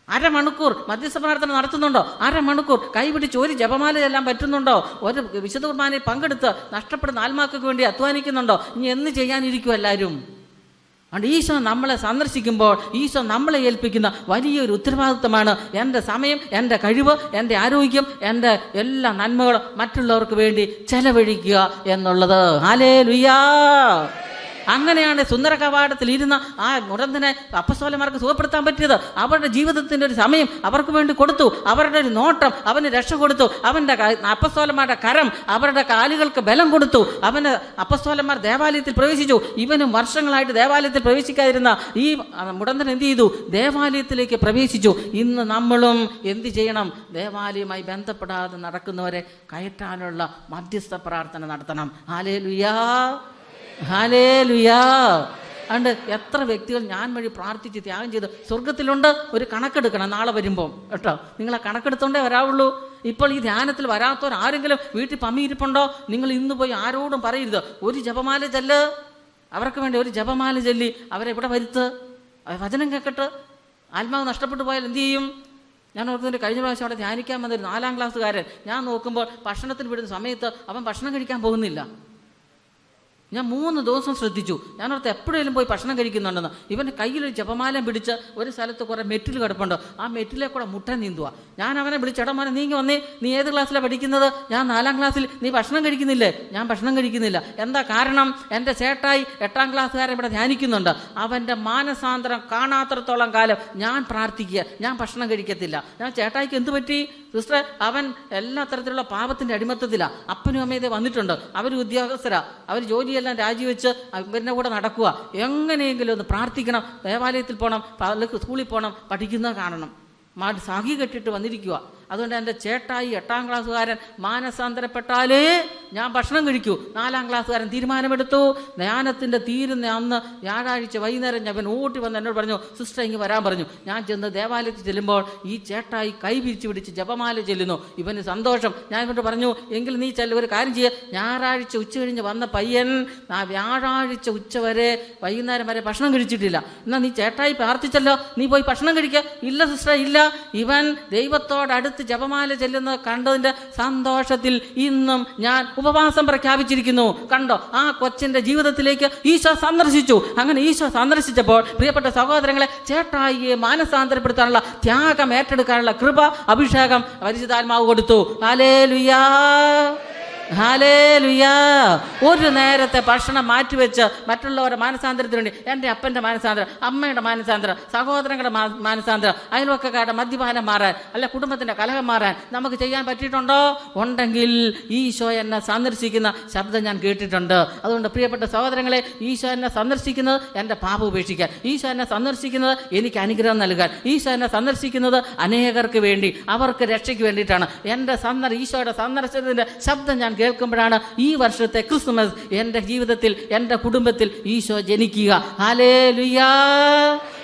അരമണിക്കൂർ മധ്യസ്ഥ പ്രാർത്ഥന നടത്തുന്നുണ്ടോ? അരമണിക്കൂർ കൈപിടിച്ച് ഒരു ജപമാല ചെല്ലാൻ പറ്റുന്നുണ്ടോ? ഒരു വിശുദ്ധ കുർബാനയിൽ പങ്കെടുത്ത് നഷ്ടപ്പെടുന്ന ആത്മാക്കൾക്ക് വേണ്ടി അധ്വാനിക്കുന്നുണ്ടോ? ഇനി എന്ന് ചെയ്യാനിരിക്കും എല്ലാവരും? അതുകൊണ്ട് ഈശോ നമ്മളെ സന്ദർശിക്കുമ്പോൾ ഈശോ നമ്മളെ ഏൽപ്പിക്കുന്ന വലിയൊരു ഉത്തരവാദിത്വമാണ് എൻ്റെ സമയം, എൻ്റെ കഴിവ്, എൻ്റെ ആരോഗ്യം, എൻ്റെ എല്ലാ നന്മകളും മറ്റുള്ളവർക്ക് വേണ്ടി ചെലവഴിക്കുക എന്നുള്ളത്. ഹല്ലേലൂയ! അങ്ങനെയാണ് സുന്ദര കവാടത്തിൽ ഇരുന്ന ആ മുടന്തനെ അപ്പസ്തോലന്മാർക്ക് സുഖപ്പെടുത്താൻ പറ്റിയത്. അവരുടെ ജീവിതത്തിൻ്റെ ഒരു സമയം അവർക്ക് വേണ്ടി കൊടുത്തു, അവരുടെ ഒരു നോട്ടം അവന് രക്ഷ കൊടുത്തു, അവൻ്റെ അപ്പസ്തോലന്മാരുടെ കരം അവരുടെ കാലുകൾക്ക് ബലം കൊടുത്തു. അവന് അപ്പസ്തോലന്മാർ ദേവാലയത്തിൽ പ്രവേശിച്ചു. ഇവനും വർഷങ്ങളായിട്ട് ദേവാലയത്തിൽ പ്രവേശിക്കാതിരുന്ന ഈ മുടന്തൻ എന്ത് ചെയ്തു? ദേവാലയത്തിലേക്ക് പ്രവേശിച്ചു. ഇന്ന് നമ്മളും എന്ത് ചെയ്യണം? ദേവാലയവുമായി ബന്ധപ്പെടാതെ നടക്കുന്നവരെ കയറ്റാനുള്ള മധ്യസ്ഥ പ്രാർത്ഥന നടത്തണം. ഹല്ലേലൂയാ! ഹല്ലേലൂയാ! അതുകൊണ്ട് എത്ര വ്യക്തികൾ ഞാൻ വഴി പ്രാർത്ഥിച്ച് ത്യാഗം ചെയ്ത് സ്വർഗത്തിലുണ്ട്. ഒരു കണക്കെടുക്കണം നാളെ വരുമ്പോൾ കേട്ടോ. നിങ്ങളെ കണക്കെടുത്തോണ്ടേ വരാവുള്ളൂ. ഇപ്പോൾ ഈ ധ്യാനത്തിൽ വരാത്തവർ ആരെങ്കിലും വീട്ടിൽ പമ്മിയിരിപ്പുണ്ടോ? നിങ്ങൾ ഇന്ന് പോയി ആരോടും പറയരുത്, ഒരു ജപമാല ചെല്ല്, അവർക്ക് വേണ്ടി ഒരു ജപമാല ചൊല്ലി അവരെ ഇവിടെ വരുത്ത്, വചനം കേൾക്കട്ട്. ആത്മാവ് നഷ്ടപ്പെട്ടു പോയാൽ എന്തു ചെയ്യും? ഞാൻ ഓർക്കുന്നതിൻ്റെ കഴിഞ്ഞ പ്രാവശ്യം അവിടെ ധ്യാനിക്കാൻ വന്നൊരു 4ാം ക്ലാസ്സുകാരൻ, ഞാൻ നോക്കുമ്പോൾ ഭക്ഷണത്തിന് വിടുന്ന സമയത്ത് അവൻ ഭക്ഷണം കഴിക്കാൻ പോകുന്നില്ല. ഞാൻ 3 ദിവസം ശ്രദ്ധിച്ചു. ഞാനോർത്ത് എപ്പോഴേലും പോയി ഭക്ഷണം കഴിക്കുന്നുണ്ടെന്ന്. ഇവൻ്റെ കയ്യിലൊരു ജപമാലം പിടിച്ച് ഒരു സ്ഥലത്ത് കുറേ മെറ്റിൽ കിടപ്പുണ്ട്, ആ മെറ്റിലെ കൂടെ മുട്ട നീന്തുക. ഞാൻ അവനെ വിളിച്ച്, എടമാനെ നീങ്ങി വന്നേ, നീ ഏത് ക്ലാസ്സിലാണ് പഠിക്കുന്നത്? ഞാൻ 4ാം ക്ലാസ്സിൽ. നീ ഭക്ഷണം കഴിക്കുന്നില്ലേ? ഞാൻ ഭക്ഷണം കഴിക്കുന്നില്ല. എന്താ കാരണം? എൻ്റെ ചേട്ടായി 8ാം ക്ലാസ്സുകാരൻ ഇവിടെ ധ്യാനിക്കുന്നുണ്ട്. അവൻ്റെ മാനസാന്തരം കാണാത്രത്തോളം കാലം ഞാൻ പ്രാർത്ഥിക്കുക, ഞാൻ ഭക്ഷണം കഴിക്കത്തില്ല. ഞാൻ ചേട്ടായിക്ക് എന്ത് പറ്റി സിസ്റ്റർ? അവൻ എല്ലാ തരത്തിലുള്ള പാപത്തിൻ്റെ അടിമത്തത്തിലാണ്. അപ്പനും അമ്മയും വന്നിട്ടുണ്ട്, അവർ ഉദ്യോഗസ്ഥരാ, അവർ ജോലിയെല്ലാം രാജിവെച്ച് ഇവരുടെ കൂടെ നടക്കുക. എങ്ങനെയെങ്കിലും ഒന്ന് പ്രാർത്ഥിക്കണം, ദേവാലയത്തിൽ പോകണം, സ്കൂളിൽ പോകണം, പഠിക്കുന്നത് കാണണം. സാഖി കെട്ടിട്ട് വന്നിരിക്കുക. അതുകൊണ്ട് എൻ്റെ ചേട്ടായി 8ാം ക്ലാസ്സുകാരൻ മാനസാന്തരപ്പെട്ടാലേ ഞാൻ ഭക്ഷണം കഴിക്കൂ. 4-ാം ക്ലാസ്സുകാരൻ തീരുമാനമെടുത്തു. ധ്യാനത്തിൻ്റെ തീരുന്ന അന്ന് വ്യാഴാഴ്ച വൈകുന്നേരം അവൻ ഓട്ടി വന്ന് എന്നോട് പറഞ്ഞു, സിസ്റ്റർ ഇങ്ങ് വരാൻ പറഞ്ഞു. ഞാൻ ചെന്ന് ദേവാലയത്തിൽ ചെല്ലുമ്പോൾ ഈ ചേട്ടായി കൈ പിടിച്ച് ജപമാല ചെല്ലുന്നു. ഇവന് സന്തോഷം. ഞാൻ ഇവനോട് പറഞ്ഞു, എങ്കിൽ നീ ഒരു കാര്യം ചെയ്യുക, ഞായറാഴ്ച ഉച്ച കഴിഞ്ഞ് വന്ന പയ്യൻ വ്യാഴാഴ്ച ഉച്ച വരെ വൈകുന്നേരം വരെ ഭക്ഷണം കഴിച്ചിട്ടില്ല. എന്നാൽ നീ ചേട്ടായി പ്രാർത്ഥിച്ചല്ലോ, നീ പോയി ഭക്ഷണം കഴിക്കുക. ഇല്ല സിസ്റ്റർ, ഇല്ല. ഇവൻ ദൈവത്തോടടുത്ത് ജപമാല ചെല്ലുന്നത് കണ്ടതിൻ്റെ സന്തോഷത്തിൽ ഇന്നും ഞാൻ ഉപവാസം പ്രഖ്യാപിച്ചിരിക്കുന്നു. കണ്ടോ, ആ കൊച്ചിൻ്റെ ജീവിതത്തിലേക്ക് ഈശോ സന്ദർശിച്ചു. അങ്ങനെ ഈശോ സന്ദർശിച്ചപ്പോൾ പ്രിയപ്പെട്ട സഹോദരങ്ങളെ, ചേട്ടായിയെ മാനസാന്തരപ്പെടുത്താനുള്ള ത്യാഗം ഏറ്റെടുക്കാനുള്ള കൃപ, അഭിഷേകം പരിശുദ്ധാത്മാവ് കൊടുത്തു. ഹല്ലേലൂയാ, ഹല്ലേലൂയാ. ഒരു നേരത്തെ ഭക്ഷണം മാറ്റിവെച്ച് മറ്റുള്ളവരുടെ മാനസാന്തരത്തിന് വേണ്ടി, എൻ്റെ അപ്പൻ്റെ മാനസാന്തരം, അമ്മയുടെ മാനസാന്തരം, സഹോദരങ്ങളുടെ മാനസാന്തരം, അയൽവക്കക്കാരുടെ മദ്യപാനം മാറാൻ, അല്ല കുടുംബത്തിൻ്റെ കലഹം മാറാൻ നമുക്ക് ചെയ്യാൻ പറ്റിയിട്ടുണ്ടോ? ഉണ്ടെങ്കിൽ ഈശോ എന്നെ സന്ദർശിക്കുന്ന ശബ്ദം ഞാൻ കേട്ടിട്ടുണ്ട്. അതുകൊണ്ട് പ്രിയപ്പെട്ട സഹോദരങ്ങളെ, ഈശോ എന്നെ സന്ദർശിക്കുന്നത് എൻ്റെ പാപം ഉപേക്ഷിക്കാൻ, ഈശോ എന്നെ സന്ദർശിക്കുന്നത് എനിക്ക് അനുഗ്രഹം നൽകാൻ, ഈശോ എന്നെ സന്ദർശിക്കുന്നത് അനേകർക്ക് വേണ്ടി, അവർക്ക് രക്ഷയ്ക്ക് വേണ്ടിയിട്ടാണ്. എൻ്റെ ഈശോയുടെ സന്ദർശനത്തിൻ്റെ ശബ്ദം ഞാൻ കേൾക്കുമ്പോഴാണ് ഈ വർഷത്തെ ക്രിസ്മസ് എൻ്റെ ജീവിതത്തിൽ, എൻ്റെ കുടുംബത്തിൽ ഈശോ ജനിക്കുക. ഹല്ലേലൂയാ.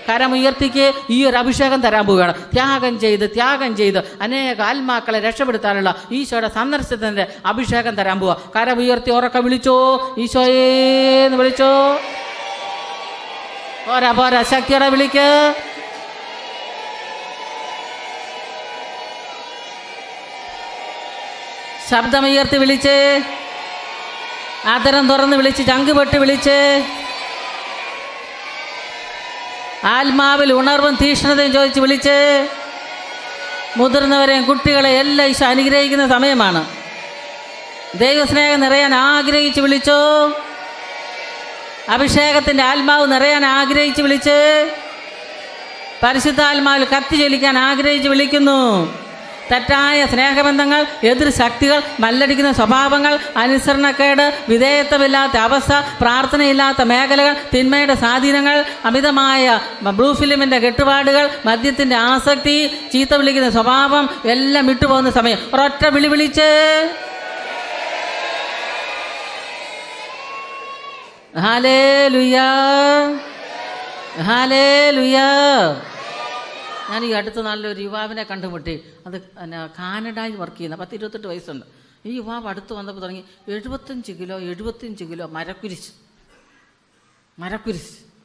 കരമുയർത്തിക്ക് ഈ ഒരു അഭിഷേകം തരാൻ പോവുകയാണ്. ത്യാഗം ചെയ്ത് അനേക ആത്മാക്കളെ രക്ഷപ്പെടുത്താനുള്ള ഈശോയുടെ സന്ദർശനത്തിൻ്റെ അഭിഷേകം തരാൻ പോവുക. കരമുയർത്തി ഉറക്കം വിളിച്ചോ, ഈശോയേന്ന് വിളിച്ചോ. പോരാ, ശക്തിയോടെ വിളിക്ക്. ശബ്ദമുയർത്തി വിളിച്ച്, ആദരം തുറന്ന് വിളിച്ച്, ചങ്കുപൊട്ടി വിളിച്ച്, ആത്മാവിൽ ഉണർവും തീക്ഷ്ണതയും ചോദിച്ച് വിളിച്ച്, മുതിർന്നവരെയും കുട്ടികളെ എല്ലാം ഈശോ അനുഗ്രഹിക്കുന്ന സമയമാണ്. ദൈവസ്നേഹം നിറയാൻ ആഗ്രഹിച്ച് വിളിച്ചോ. അഭിഷേകത്തിൻ്റെ ആത്മാവ് നിറയാൻ ആഗ്രഹിച്ച് വിളിച്ച്, പരിശുദ്ധാത്മാവിൽ കത്തി ജ്വലിക്കാൻ ആഗ്രഹിച്ച് വിളിക്കുന്നു. തെറ്റായ സ്നേഹബന്ധങ്ങൾ, എതിർ ശക്തികൾ, മല്ലടിക്കുന്ന സ്വഭാവങ്ങൾ, അനുസരണക്കേട്, വിധേയത്വമില്ലാത്ത അവസ്ഥ, പ്രാർത്ഥനയില്ലാത്ത മേഖലകൾ, തിന്മയുടെ സ്വാധീനങ്ങൾ, അമിതമായ ബ്ലൂ ഫിലിമിൻ്റെ കെട്ടുപാടുകൾ, മദ്യത്തിൻ്റെ ആസക്തി, ചീത്ത വിളിക്കുന്ന സ്വഭാവം എല്ലാം വിട്ടുപോകുന്ന സമയം ഒരൊറ്റ വിളിച്ച് ഹല്ലേലൂയാ, ഹല്ലേലൂയാ. ഞാൻ ഈ അടുത്ത നാളിലൊരു യുവാവിനെ കണ്ടുമുട്ടി. അത് കാനഡയിൽ വർക്ക് ചെയ്യുന്ന 10-28 വയസ്സുണ്ട്. ഈ യുവാവ് അടുത്ത് വന്നപ്പോൾ തുടങ്ങി 75 കിലോ മരക്കുരിശ്.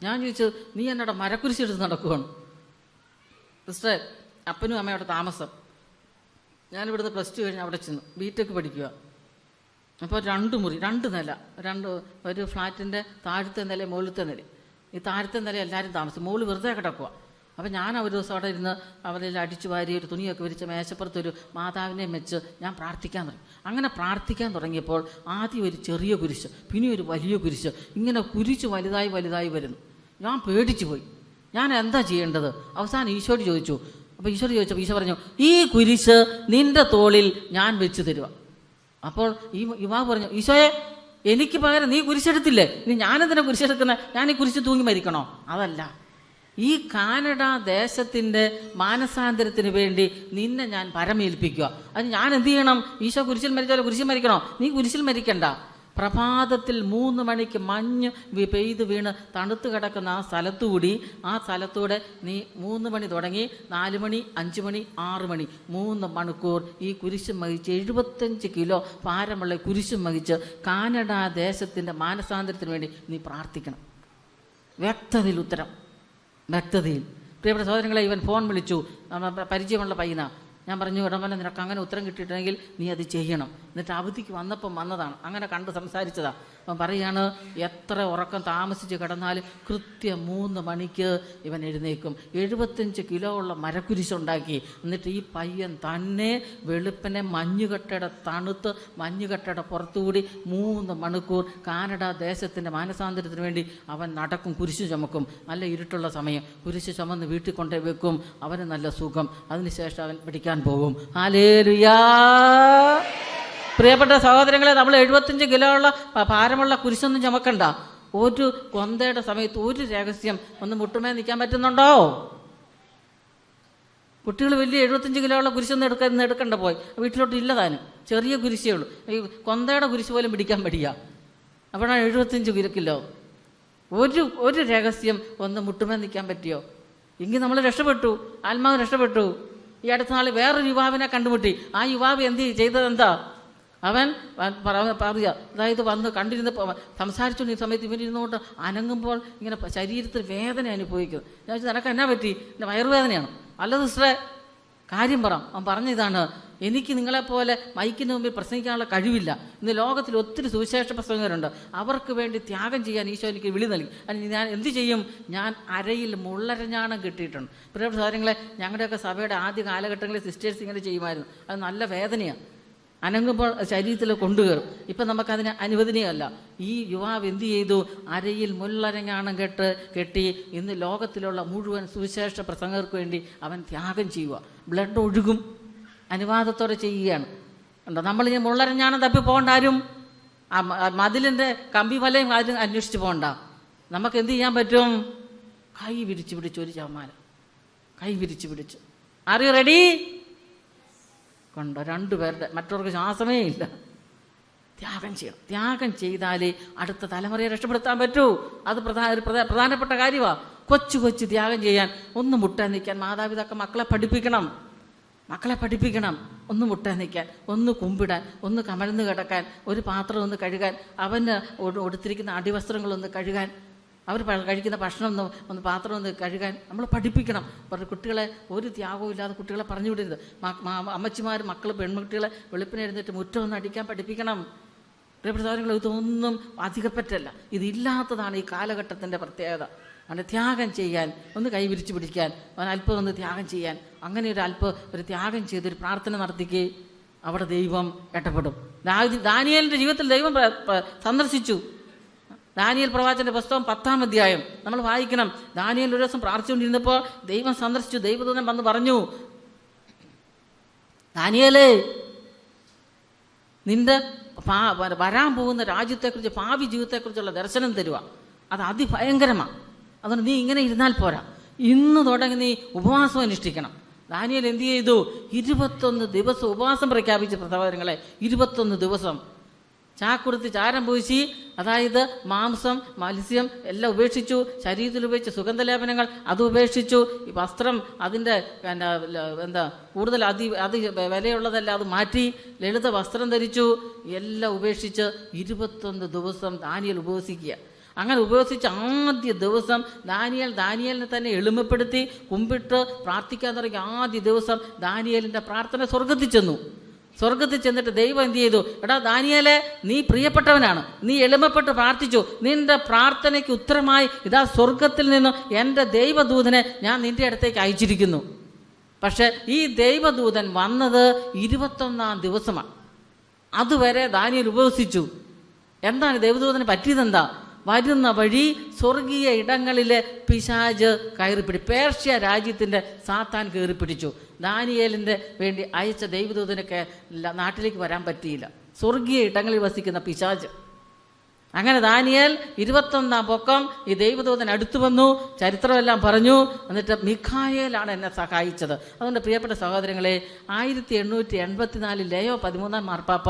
ഞാൻ ചോദിച്ചു, നീ എന്നോട് മരക്കുരിശ് എടുത്ത് നടക്കുവാണ്? സിസ്റ്റർ, അപ്പനും അമ്മയോടെ താമസം. ഞാനിവിടുന്ന് +2 കഴിഞ്ഞ് അവിടെ ചെന്നു ബിടെക് പഠിക്കുക. അപ്പോൾ 2 മുറി, 2 നില, ഒരു ഫ്ലാറ്റിൻ്റെ താഴത്തെ നില, മുകളിലത്തെ നില. ഈ താഴത്തെ നില എല്ലാവരും താമസം, മുകളിൽ വെറുതെ കിടക്കുക. അപ്പോൾ ഞാൻ ഒരു ദിവസം അവിടെ ഇരുന്ന് അവരിൽ അടിച്ചു വാരി ഒരു തുണിയൊക്കെ വിരിച്ച മേശപ്പുറത്തൊരു മാതാവിനെ വെച്ച് ഞാൻ പ്രാർത്ഥിക്കാൻ തുടങ്ങി. അങ്ങനെ പ്രാർത്ഥിക്കാൻ തുടങ്ങിയപ്പോൾ ആദ്യം ഒരു ചെറിയ കുരിശ്, പിന്നെ ഒരു വലിയ കുരിശ്, ഇങ്ങനെ കുരിശ് വലുതായി വരുന്നു. ഞാൻ പേടിച്ചു പോയി. ഞാൻ എന്താ ചെയ്യേണ്ടത്? അവസാനം ഈശോയോട് ചോദിച്ചു. അപ്പോൾ ഈശോയോട് ഈശോ പറഞ്ഞു, ഈ കുരിശ് നിൻ്റെ തോളിൽ ഞാൻ വെച്ച് തരുക. അപ്പോൾ ഈ യുവാവ് പറഞ്ഞു, ഈശോയെ, എനിക്ക് പകരം നീ കുരിശെടുത്തില്ലേ, ഇനി ഞാനെന്തിനാ കുരിശെടുക്കുന്നത്? ഞാൻ ഈ കുരിശ് തൂങ്ങി മരിക്കണോ? അതല്ല, ഈ കാനഡ ദേശത്തിൻ്റെ മാനസാന്തരത്തിന് വേണ്ടി നിന്നെ ഞാൻ പരമേൽപ്പിക്കുക. അത് ഞാൻ എന്ത് ചെയ്യണം? ഈശോ കുരിശിൽ മരിച്ചാലോ കുരിശിൽ മരിക്കണോ? നീ കുരിശിൽ മരിക്കണ്ട. പ്രഭാതത്തിൽ 3 മണിക്ക് മഞ്ഞ് പെയ്ത് വീണ് തണുത്ത് കിടക്കുന്ന ആ സ്ഥലത്തൂടെ നീ 3 മണി തുടങ്ങി 4 മണി 5 മണി 6 മണി 3 മണിക്കൂർ ഈ കുരിശും വഹിച്ച് 75 കിലോ ഭാരമുള്ള കുരിശും വഹിച്ച് കാനഡ ദേശത്തിൻ്റെ മാനസാന്തരത്തിന് വേണ്ടി നീ പ്രാർത്ഥിക്കണം. വ്യക്തതയിൽ ഉത്തരം, വ്യക്തതയിൽ. പ്രിയപ്പെട്ട സഹോദരങ്ങളെ, ഇവൻ ഫോൺ വിളിച്ചു, പരിചയമുള്ള പയ്യനാ. ഞാൻ പറഞ്ഞു, ഇടമല്ല, നിനക്ക് അങ്ങനെ ഉത്തരം കിട്ടിയിട്ടുണ്ടെങ്കിൽ നീ അത് ചെയ്യണം. എന്നിട്ട് അവധിക്ക് വന്നതാണ്, അങ്ങനെ കണ്ട് സംസാരിച്ചതാണ്. അപ്പം പറയുകയാണ്, എത്ര ഉറക്കം താമസിച്ച് കിടന്നാലും കൃത്യം 3 മണിക്ക് ഇവൻ എഴുന്നേക്കും. 75 കിലോ ഉള്ള മരക്കുരിശുണ്ടാക്കി. എന്നിട്ട് ഈ പയ്യൻ തന്നെ വെളുപ്പിനെ മഞ്ഞുകട്ടയുടെ പുറത്തുകൂടി 3 മണിക്കൂർ കാനഡ ദേശത്തിൻ്റെ മാനസാന്തരത്തിന് വേണ്ടി അവൻ നടക്കും, കുരിശ് ചുമക്കും. നല്ല ഇരുട്ടുള്ള സമയം കുരിശ് ചുമന്ന് വീട്ടിൽ കൊണ്ടേ വെക്കും. അവന് നല്ല സുഖം. അതിനുശേഷം അവൻ പഠിക്കാൻ പോകും. ഹല്ലേലൂയാ. പ്രിയപ്പെട്ട സഹോദരങ്ങളെ, നമ്മൾ 75 കിലോ ഉള്ള ഭാരമുള്ള കുരിശൊന്നും ചുമക്കണ്ട. ഒരു കൊന്തയുടെ സമയത്ത് ഒരു രഹസ്യം ഒന്ന് മുട്ടുമേ നിൽക്കാൻ പറ്റുന്നുണ്ടോ? കുട്ടികൾ വലിയ 75 കിലോ ഉള്ള കുരിശൊന്നും എടുക്കണ്ട പോയി വീട്ടിലോട്ട് ഇല്ലതാനും, ചെറിയ കുരിശേ ഉള്ളൂ. ഈ കൊന്തയുടെ കുരിശ് പോലും പിടിക്കാൻ പറ്റില്ല. അപ്പോഴാണ് 75 കിലോ. ഒരു രഹസ്യം ഒന്ന് മുട്ടുമേ നിൽക്കാൻ പറ്റിയോ? എങ്കിൽ നമ്മൾ രക്ഷപ്പെട്ടു, ആത്മാവ് രക്ഷപ്പെട്ടു. ഈ അടുത്ത നാൾ വേറൊരു യുവാവിനെ കണ്ടുമുട്ടി. ആ യുവാവ് ചെയ്തതെന്താ? അവൻ പറയുക, അതായത് വന്ന് കണ്ടിരുന്ന് സംസാരിച്ചുകൊണ്ടിരുന്ന സമയത്ത് ഇവനിരുന്നുകൊണ്ട് അനങ്ങുമ്പോൾ ഇങ്ങനെ ശരീരത്തിൽ വേദന അനുഭവിക്കും. ഞാൻ ചോദിച്ചു, നിനക്ക് എന്നാ പറ്റി? എൻ്റെ വയറുവേദനയാണ്. അല്ല സിസ്റ്ററെ, കാര്യം പറ. അവൻ പറഞ്ഞതാണ്, എനിക്ക് നിങ്ങളെപ്പോലെ മൈക്കിന് മുമ്പിൽ പ്രസംഗിക്കാനുള്ള കഴിവില്ല. ഇന്ന് ലോകത്തിൽ ഒത്തിരി സുവിശേഷ പ്രസംഗകരുണ്ട്. അവർക്ക് വേണ്ടി ത്യാഗം ചെയ്യാൻ ഈശോ എനിക്ക് വിളി നൽകി. ഞാൻ എന്ത് ചെയ്യും? ഞാൻ അരയിൽ മുള്ളരഞ്ഞാണം കിട്ടിയിട്ടുണ്ട്. പ്രിയപ്പെട്ട സഹോദരങ്ങളെ, ഞങ്ങളുടെയൊക്കെ സഭയുടെ ആദ്യ കാലഘട്ടങ്ങളിൽ സിസ്റ്റേഴ്സ് ഇങ്ങനെ ചെയ്യുമായിരുന്നു. അത് നല്ല വേദനയാണ്, അനങ്ങുമ്പോൾ ശരീരത്തിൽ കൊണ്ടുകയറും. ഇപ്പം നമുക്കതിന് അനുവദനീയമല്ല. ഈ യുവാവ് എന്ത് ചെയ്തു? അരയിൽ മുള്ളരഞ്ഞാണം കെട്ടി ഇന്ന് ലോകത്തിലുള്ള മുഴുവൻ സുവിശേഷ പ്രസംഗർക്ക് വേണ്ടി അവൻ ത്യാഗം ചെയ്യുക. ബ്ലഡ് ഒഴുകും, അനുവാദത്തോടെ ചെയ്യുകയാണ്. ഉണ്ടോ? നമ്മളിങ്ങനെ മുള്ളരഞ്ഞാണം തപ്പി പോകണ്ട, ആരും മതിലിൻ്റെ കമ്പി വലയും ആരും അന്വേഷിച്ച് പോകണ്ട. നമുക്ക് എന്ത് ചെയ്യാൻ പറ്റും? കൈ വിരിച്ച് പിടിച്ച് ഒരു ചമാല കൈ വിരിച്ച് പിടിച്ച്, ആർ യു റെഡി? കണ്ടോ, രണ്ടുപേരുടെ, മറ്റവർക്ക് ശ്വാസമേ ഇല്ല. ത്യാഗം ചെയ്യണം. ത്യാഗം ചെയ്താലേ അടുത്ത തലമുറയെ രക്ഷപ്പെടുത്താൻ പറ്റൂ. അത് പ്രധാനപ്പെട്ട കാര്യമാണ്. കൊച്ചു ത്യാഗം ചെയ്യാൻ, ഒന്ന് മുട്ടാൻ നിൽക്കാൻ മാതാപിതാക്കൾ മക്കളെ പഠിപ്പിക്കണം. ഒന്ന് മുട്ടാൻ നിൽക്കാൻ, ഒന്ന് കുമ്പിടാൻ, ഒന്ന് കമഴ്ന്ന് കിടക്കാൻ, ഒരു പാത്രം ഒന്ന് കഴുകാൻ, അവന് കൊടുത്തിരിക്കുന്ന അടിവസ്ത്രങ്ങളൊന്ന് കഴുകാൻ, അവർ കഴിക്കുന്ന ഭക്ഷണം ഒന്ന് പാത്രം ഒന്ന് കഴുകാൻ നമ്മൾ പഠിപ്പിക്കണം. കുട്ടികളെ ഒരു ത്യാഗവും ഇല്ലാതെ കുട്ടികളെ പറഞ്ഞു വിടരുത്. അമ്മച്ചിമാർ പെൺകുട്ടികളെ വെളുപ്പിനെ എഴുന്നേറ്റ് മുറ്റം ഒന്ന് അടിക്കാൻ പഠിപ്പിക്കണം. പ്രിയപ്പെട്ടവർ, ഇതൊന്നും അധികപ്പറ്റല്ല, ഇതില്ലാത്തതാണ് ഈ കാലഘട്ടത്തിൻ്റെ പ്രത്യേകത. അങ്ങനെ ത്യാഗം ചെയ്യാൻ, ഒന്ന് കൈവിരിച്ച് പിടിക്കാൻ, അല്പം ഒന്ന് ത്യാഗം ചെയ്യാൻ, അങ്ങനെ ഒരു ത്യാഗം ചെയ്തൊരു പ്രാർത്ഥന നടത്തിക്കേ അവിടെ ദൈവം ഇടപെടും. ദാനിയേലിൻ്റെ ജീവിതത്തിൽ ദൈവം സന്ദർശിച്ചു. ദാനിയേൽ പ്രവാചകന്റെ പുസ്തകം 10-ാം അധ്യായം നമ്മൾ വായിക്കണം. ദാനിയേൽ ഒരു ദിവസം പ്രാർത്ഥിച്ചുകൊണ്ടിരുന്നപ്പോൾ ദൈവം സന്ദർശിച്ചു. ദൈവദൂതൻ വന്ന് പറഞ്ഞു, ദാനിയേലേ, നിന്റെ വരാൻ പോകുന്ന രാജ്യത്തെക്കുറിച്ച്, ഭാവി ജീവിതത്തെക്കുറിച്ചുള്ള ദർശനം തരുക. അത് അതിഭയങ്കരമാണ്. അതുകൊണ്ട് നീ ഇങ്ങനെ ഇരുന്നാൽ പോരാ, ഇന്ന് തുടങ്ങി നീ ഉപവാസം അനുഷ്ഠിക്കണം. ദാനിയേൽ എന്ത് ചെയ്തു? 21 ദിവസം ഉപവാസം പ്രഖ്യാപിച്ച സഹോദരങ്ങളെ. 21 ദിവസം ചാക്കുടുത്ത് ചാരം പൂശി, അതായത് മാംസം, മത്സ്യം എല്ലാം ഉപേക്ഷിച്ചു. ശരീരത്തിൽ ഉപയോഗിച്ച സുഗന്ധലേപനങ്ങൾ അത് ഉപേക്ഷിച്ചു. ഈ വസ്ത്രം അതിൻ്റെ കൂടുതൽ വിലയുള്ളതല്ല, അത് മാറ്റി ലളിത വസ്ത്രം ധരിച്ചു. എല്ലാം ഉപേക്ഷിച്ച് 21 ദിവസം ദാനിയേൽ ഉപവസിക്കുക. അങ്ങനെ ഉപവസിച്ച ആദ്യ ദിവസം ദാനിയേലിനെ തന്നെ എളിമപ്പെടുത്തി കുമ്പിട്ട് പ്രാർത്ഥിക്കാൻ തുടങ്ങി. ആദ്യ ദിവസം ദാനിയേലിൻ്റെ പ്രാർത്ഥന സ്വർഗത്തിൽ ചെന്നിട്ട് ദൈവം എന്ത് ചെയ്തു? എടാ ദാനിയേലേ, നീ പ്രിയപ്പെട്ടവനാണ്, നീ എളിമപ്പെട്ട് പ്രാർത്ഥിച്ചു, നിന്റെ പ്രാർത്ഥനയ്ക്ക് ഉത്തരമായി ഇതാ സ്വർഗത്തിൽ നിന്ന് എൻ്റെ ദൈവദൂതനെ ഞാൻ നിൻ്റെ അടുത്തേക്ക് അയച്ചിരിക്കുന്നു. പക്ഷെ ഈ ദൈവദൂതൻ വന്നത് 21-ാം ദിവസമാണ്. അതുവരെ ദാനിയേൽ ഉപവസിച്ചു. എന്താണ് ദൈവദൂതന് പറ്റിയതെന്താ? വരുന്ന വഴി സ്വർഗീയ ഇടങ്ങളിലെ പിശാച് പേർഷ്യ രാജ്യത്തിൻ്റെ സാത്താൻ കയറിപ്പിടിച്ചു. ദാനിയേലിൻ്റെ വേണ്ടി അയച്ച ദൈവദൂതനൊക്കെ നാട്ടിലേക്ക് വരാൻ പറ്റിയില്ല. സ്വർഗീയ ഇടങ്ങളിൽ വസിക്കുന്ന പിശാച്. അങ്ങനെ ദാനിയേൽ 21-ാം പൊക്കം ഈ ദൈവദൂതൻ അടുത്തു വന്നു, ചരിത്രമെല്ലാം പറഞ്ഞു. എന്നിട്ട് മിഖായേലാണ് എന്നെ സഹായിച്ചത്. അതുകൊണ്ട് പ്രിയപ്പെട്ട സഹോദരങ്ങളെ, 1884 ലയോ 13-ാം മാർപ്പാപ്പ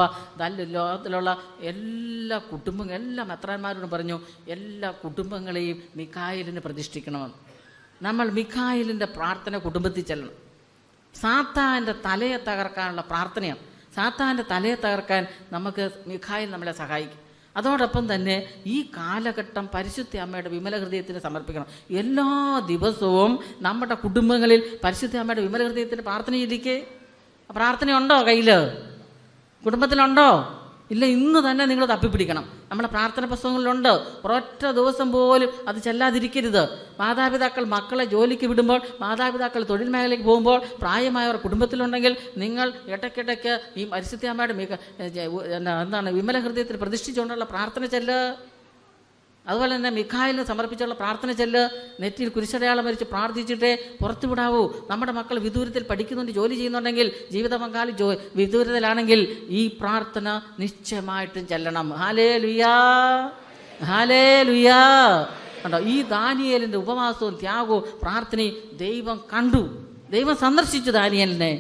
ലോകത്തിലുള്ള എല്ലാ മെത്രാന്മാരോടും പറഞ്ഞു, എല്ലാ കുടുംബങ്ങളെയും മിഖായേലിന് പ്രതിഷ്ഠിക്കണമെന്ന്. നമ്മൾ മിഖായേലിൻ്റെ പ്രാർത്ഥന കുടുംബത്തിൽ ചെല്ലണം. സാത്താൻ്റെ തലയെ തകർക്കാനുള്ള പ്രാർത്ഥനയാണ്. സാത്താൻ്റെ തലയെ തകർക്കാൻ നമുക്ക് മിഖായേൽ നമ്മളെ സഹായിക്കും. അതോടൊപ്പം തന്നെ ഈ കാലഘട്ടം പരിശുദ്ധ അമ്മയുടെ വിമല ഹൃദയത്തിന് സമർപ്പിക്കണം. എല്ലാ ദിവസവും നമ്മുടെ കുടുംബങ്ങളിൽ പരിശുദ്ധ അമ്മയുടെ വിമല ഹൃദയത്തിന് പ്രാർത്ഥനയിരിക്കെ. പ്രാർത്ഥനയുണ്ടോ? കയ്യിൽ കുടുംബത്തിലുണ്ടോ? ഇല്ല, ഇന്ന് തന്നെ നിങ്ങൾ തപ്പിപ്പിടിക്കണം. നമ്മുടെ പ്രാർത്ഥന പുസ്തകങ്ങളിലുണ്ട്. ഒരൊറ്റ ദിവസം പോലും അത് ചെല്ലാതിരിക്കരുത്. മാതാപിതാക്കൾ മക്കളെ ജോലിക്ക് വിടുമ്പോൾ, മാതാപിതാക്കൾ തൊഴിൽ മേഖലയ്ക്ക് പോകുമ്പോൾ, പ്രായമായവർ കുടുംബത്തിലുണ്ടെങ്കിൽ നിങ്ങൾ ഇടയ്ക്കിടയ്ക്ക് ഈ പരിശുദ്ധ അമ്മയുടെ വിമല ഹൃദയത്തിൽ പ്രതിഷ്ഠിച്ചുകൊണ്ടുള്ള പ്രാർത്ഥന ചെല്ല്. അതുപോലെ തന്നെ മിഖായേലിന് സമർപ്പിച്ചുള്ള പ്രാർത്ഥന ചെല്ല്. നെറ്റിയിൽ കുരിശടയാളം വരച്ച് പ്രാർത്ഥിച്ചിട്ടേ പുറത്തു വിടാവൂ. നമ്മുടെ മക്കൾ വിദൂരത്തിൽ പഠിക്കുന്നുണ്ട്, ജോലി ചെയ്യുന്നുണ്ടെങ്കിൽ, ജീവിത പങ്കാളി വിദൂരത്തിലാണെങ്കിൽ ഈ പ്രാർത്ഥന നിശ്ചയമായിട്ടും ചെല്ലണം. ഹല്ലേലൂയാ, ഹല്ലേലൂയാ. കണ്ടോ, ഈ ദാനിയേലിൻ്റെ ഉപവാസവും ത്യാഗവും പ്രാർത്ഥനയും ദൈവം കണ്ടു. ദൈവം സന്ദർശിച്ചു ദാനിയേലിനെ,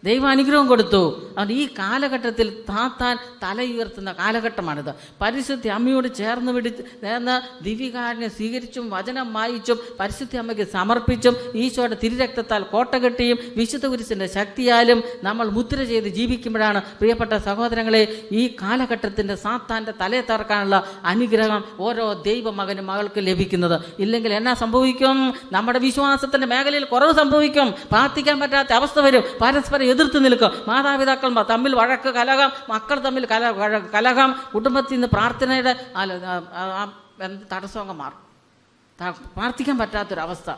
ദൈവം അനുഗ്രഹം കൊടുത്തു. അതുകൊണ്ട് ഈ കാലഘട്ടത്തിൽ താത്താൻ തലയുയർത്തുന്ന കാലഘട്ടമാണിത്. പരിശുദ്ധ അമ്മയോട് ചേർന്ന് ദിവ്യകാരുണ്യം സ്വീകരിച്ചും വചനം വായിച്ചും പരിശുദ്ധ അമ്മയ്ക്ക് സമർപ്പിച്ചും ഈശോയുടെ തിരുരക്തത്താൽ കോട്ട കെട്ടിയും വിശുദ്ധ കുരിശിൻ്റെ ശക്തിയാലും നമ്മൾ മുദ്ര ചെയ്ത് ജീവിക്കുമ്പോഴാണ് പ്രിയപ്പെട്ട സഹോദരങ്ങളെ ഈ കാലഘട്ടത്തിൻ്റെ സാത്താൻ്റെ തലയെ തറക്കാനുള്ള അനുഗ്രഹം ഓരോ ദൈവമകനും മകൾക്ക് ലഭിക്കുന്നത്. ഇല്ലെങ്കിൽ എന്നാ സംഭവിക്കും? നമ്മുടെ വിശ്വാസത്തിൻ്റെ മേഖലയിൽ കുറവ് സംഭവിക്കും. പ്രാർത്ഥിക്കാൻ പറ്റാത്ത അവസ്ഥ വരും. പരസ്പരം എതിർത്ത് നിൽക്കും. മാതാപിതാക്കൾ തമ്മിൽ വഴക്ക്, കലഹം, മക്കൾ തമ്മിൽ കലഹം, കുടുംബത്തിൽ നിന്ന് പ്രാർത്ഥനയുടെ തടസ്സമൊക്കെ മാറും. പ്രാർത്ഥിക്കാൻ പറ്റാത്തൊരവസ്ഥ.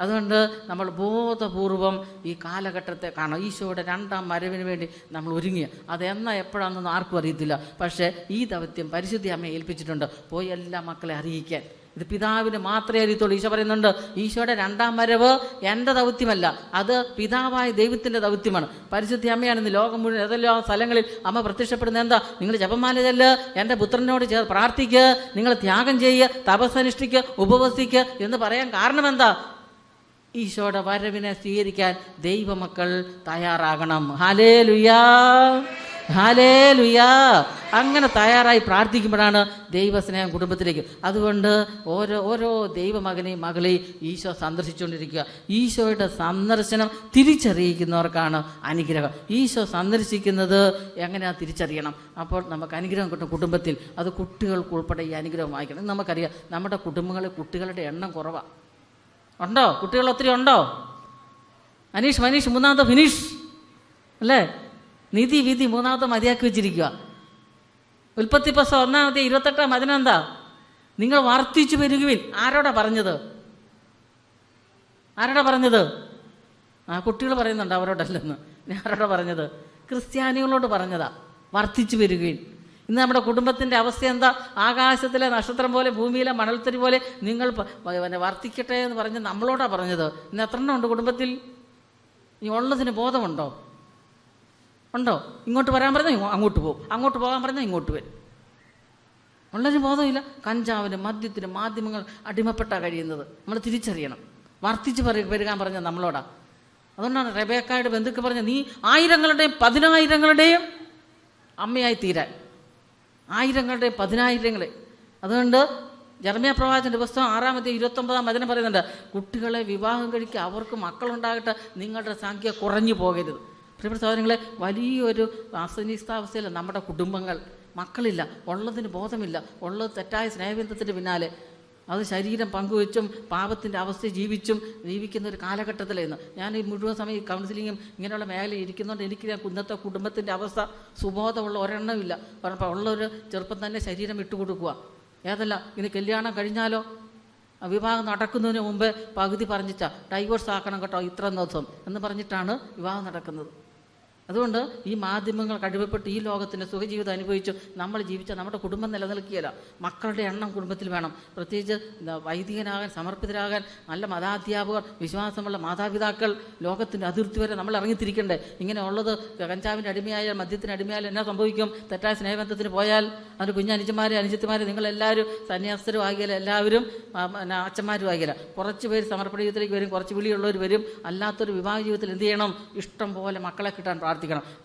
അതുകൊണ്ട് നമ്മൾ ബോധപൂർവം ഈ കാലഘട്ടത്തെ കാണാം. ഈശോയുടെ രണ്ടാം വരവിന് വേണ്ടി നമ്മൾ ഒരുങ്ങിയ അതെന്നാ എപ്പോഴാണെന്നൊന്നും ആർക്കും അറിയത്തില്ല. പക്ഷേ ഈ ദൗത്യം പരിശുദ്ധ അമ്മയെ ഏൽപ്പിച്ചിട്ടുണ്ട്. പോയി എല്ലാ മക്കളെ അറിയിക്കാൻ. ഇത് പിതാവിന് മാത്രമേ അറിയത്തുള്ളൂ. ഈശോ പറയുന്നുണ്ട്, ഈശോയുടെ രണ്ടാം വരവ് എൻ്റെ ദൗത്യമല്ല, അത് പിതാവായ ദൈവത്തിൻ്റെ ദൗത്യമാണ്. പരിശുദ്ധ അമ്മയാണ് ഇന്ന് ലോകം മുഴുവൻ ഏതെല്ലാം സ്ഥലങ്ങളിൽ അമ്മ പ്രത്യക്ഷപ്പെടുന്നത്. എന്താ? നിങ്ങൾ ജപമാല ചെല്ല്, എൻ്റെ പുത്രനോട് പ്രാർത്ഥിക്കുക, നിങ്ങൾ ത്യാഗം ചെയ്യുക, തപസ്സനുഷ്ഠിക്കുക, ഉപവസിക്കുക എന്ന് പറയാൻ കാരണം എന്താ? ഈശോയുടെ വരവിനെ സ്വീകരിക്കാൻ ദൈവമക്കൾ തയ്യാറാകണം. ഹല്ലേലൂയാ, ഹല്ലേലൂയാ. അങ്ങനെ തയ്യാറായി പ്രാർത്ഥിക്കുമ്പോഴാണ് ദൈവസ്നേഹം കുടുംബത്തിലേക്ക്. അതുകൊണ്ട് ഓരോ ദൈവമകനെയും മകളെയും ഈശോ സന്ദർശിച്ചുകൊണ്ടിരിക്കുക. ഈശോയുടെ സന്ദർശനം തിരിച്ചറിയിക്കുന്നവർക്കാണ് അനുഗ്രഹം. ഈശോ സന്ദർശിക്കുന്നത് എങ്ങനെയാണ് തിരിച്ചറിയണം? അപ്പോൾ നമുക്ക് അനുഗ്രഹം കിട്ടും കുടുംബത്തിൽ. അത് കുട്ടികൾക്ക് ഉൾപ്പെടെ ഈ അനുഗ്രഹം വായിക്കണം. നമുക്കറിയാം, നമ്മുടെ കുടുംബങ്ങളിൽ കുട്ടികളുടെ എണ്ണം കുറവാണ്. ഉണ്ടോ? കുട്ടികൾ ഒത്തിരി ഉണ്ടോ? മനീഷ് മൂന്നാമത്തെ ഫിനിഷ് അല്ലേ? നിധി വിധി മൂന്നാമത്തെ മതിയാക്കി വെച്ചിരിക്കുക. ഉൽപ്പത്തി പുസ്തകം 1-28 അതിനെന്താ? നിങ്ങൾ വർദ്ധിച്ചു പെരുകുവിൻ. ആരോടാ പറഞ്ഞത്? കുട്ടികൾ പറയുന്നുണ്ട് അവരോടല്ലെന്ന്. ആരോടാ പറഞ്ഞത്? ക്രിസ്ത്യാനികളോട് പറഞ്ഞതാ. വർദ്ധിച്ചു പെരുകുവിൻ. ഇന്ന് നമ്മുടെ കുടുംബത്തിൻ്റെ അവസ്ഥ എന്താ? ആകാശത്തിലെ നക്ഷത്രം പോലെ, ഭൂമിയിലെ മണൽത്തരി പോലെ നിങ്ങൾ വർദ്ധിക്കട്ടെ എന്ന് പറഞ്ഞ് നമ്മളോടാ പറഞ്ഞത്. ഇന്ന് എത്ര എണ്ണം ഉണ്ട് കുടുംബത്തിൽ? ഈ ഉള്ളതിന് ബോധമുണ്ടോ? ഉണ്ടോ? ഇങ്ങോട്ട് വരാൻ പറഞ്ഞാൽ അങ്ങോട്ട് പോകും, അങ്ങോട്ട് പോകാൻ പറഞ്ഞാൽ ഇങ്ങോട്ട് വരും. ഉള്ളതിന് ബോധമില്ല. കഞ്ചാവിന്, മദ്യത്തിന്, മാധ്യമങ്ങൾ അടിമപ്പെട്ടാണ് കഴിയുന്നത്. നമ്മൾ തിരിച്ചറിയണം. വർദ്ധിച്ച് പെരുകാൻ പറഞ്ഞാൽ നമ്മളോടാ. അതുകൊണ്ടാണ് റെബേക്കായുടെ ബന്ധുക്കൾ പറഞ്ഞ, നീ ആയിരങ്ങളുടെയും 10,000-ങ്ങളുടെയും അമ്മയായി തീരാൻ. 1000-ങ്ങളുടെയും 10,000-ങ്ങളെ. അതുകൊണ്ട് ജെറമ്യാ പ്രവാചകന്റെ പുസ്തകം 6-29 പറയുന്നുണ്ട്, കുട്ടികളെ വിവാഹം കഴിക്കുക, അവർക്ക് മക്കളുണ്ടാകട്ടെ, നിങ്ങളുടെ സംഖ്യ കുറഞ്ഞു പോകരുത്. പ്രിയപ്പെട്ട സഹോദരങ്ങളെ, വലിയൊരു അസന്നിഗ്ധാവസ്ഥയില്ല നമ്മുടെ കുടുംബങ്ങൾ. മക്കളില്ല, ഉള്ളതിന് ബോധമില്ല, ഉള്ളത് തെറ്റായ സ്നേഹബന്ധത്തിൻ്റെ പിന്നാലെ, അത് ശരീരം പങ്കുവെച്ചും പാപത്തിൻ്റെ അവസ്ഥ ജീവിക്കുന്ന ഒരു കാലഘട്ടത്തിലായിരുന്നു. ഞാൻ ഈ മുഴുവൻ സമയം കൗൺസിലിങ്ങും ഇങ്ങനെയുള്ള മേഖലയിൽ ഇരിക്കുന്നതുകൊണ്ട് എനിക്ക് ഇന്നത്തെ കുടുംബത്തിൻ്റെ അവസ്ഥ സുബോധമുള്ള ഒരെണ്ണമില്ല. പറഞ്ഞപ്പോൾ ഉള്ളൊരു ചെറുപ്പം തന്നെ ശരീരം ഇട്ടുകൊടുക്കുക. ഏതല്ല ഇനി കല്യാണം കഴിഞ്ഞാലോ വിവാഹം നടക്കുന്നതിന് മുമ്പേ പകുതി പറഞ്ഞിട്ടാ ഡൈവേഴ്സ് ആക്കണം കേട്ടോ ഇത്ര ദിവസം എന്ന് പറഞ്ഞിട്ടാണ് വിവാഹം നടക്കുന്നത്. അതുകൊണ്ട് ഈ മാധ്യമങ്ങൾ കഴിവപ്പെട്ട് ഈ ലോകത്തിൻ്റെ സുഖജീവിതം അനുഭവിച്ചു നമ്മൾ ജീവിച്ച നമ്മുടെ കുടുംബം നിലനിൽക്കുകയില്ല. മക്കളുടെ എണ്ണം കുടുംബത്തിൽ വേണം. പ്രത്യേകിച്ച് വൈദികനാകാൻ, സമർപ്പിതരാകാൻ നല്ല മതാധ്യാപകർ, വിശ്വാസമുള്ള മാതാപിതാക്കൾ ലോകത്തിൻ്റെ അതിർത്തി വരെ നമ്മൾ ഇറങ്ങിത്തിരിക്കണ്ടേ. ഇങ്ങനെ ഉള്ളത് കഞ്ചാവിൻ്റെ അടിമയായാൽ, മദ്യത്തിന് അടിമയായാൽ എന്നാ സംഭവിക്കും? തെറ്റായ സ്നേഹബന്ധത്തിന് പോയാൽ അതിന് കുഞ്ഞനുജന്മാരെ, അനുജത്തിമാരെ, നിങ്ങളെല്ലാവരും സന്യാസരും ആകിയാൽ, എല്ലാവരും അച്ഛന്മാരും ആകില്ല. കുറച്ച് പേര് സമർപ്പണ ജീവിതത്തിലേക്ക് വരും, കുറച്ച് വിളിയുള്ളവർ വരും. അല്ലാത്തൊരു വിവാഹ ജീവിതത്തിൽ എന്ത് ചെയ്യണം? ഇഷ്ടം പോലെ മക്കളെ കിട്ടാൻ പ്രാർത്ഥിക്കണം.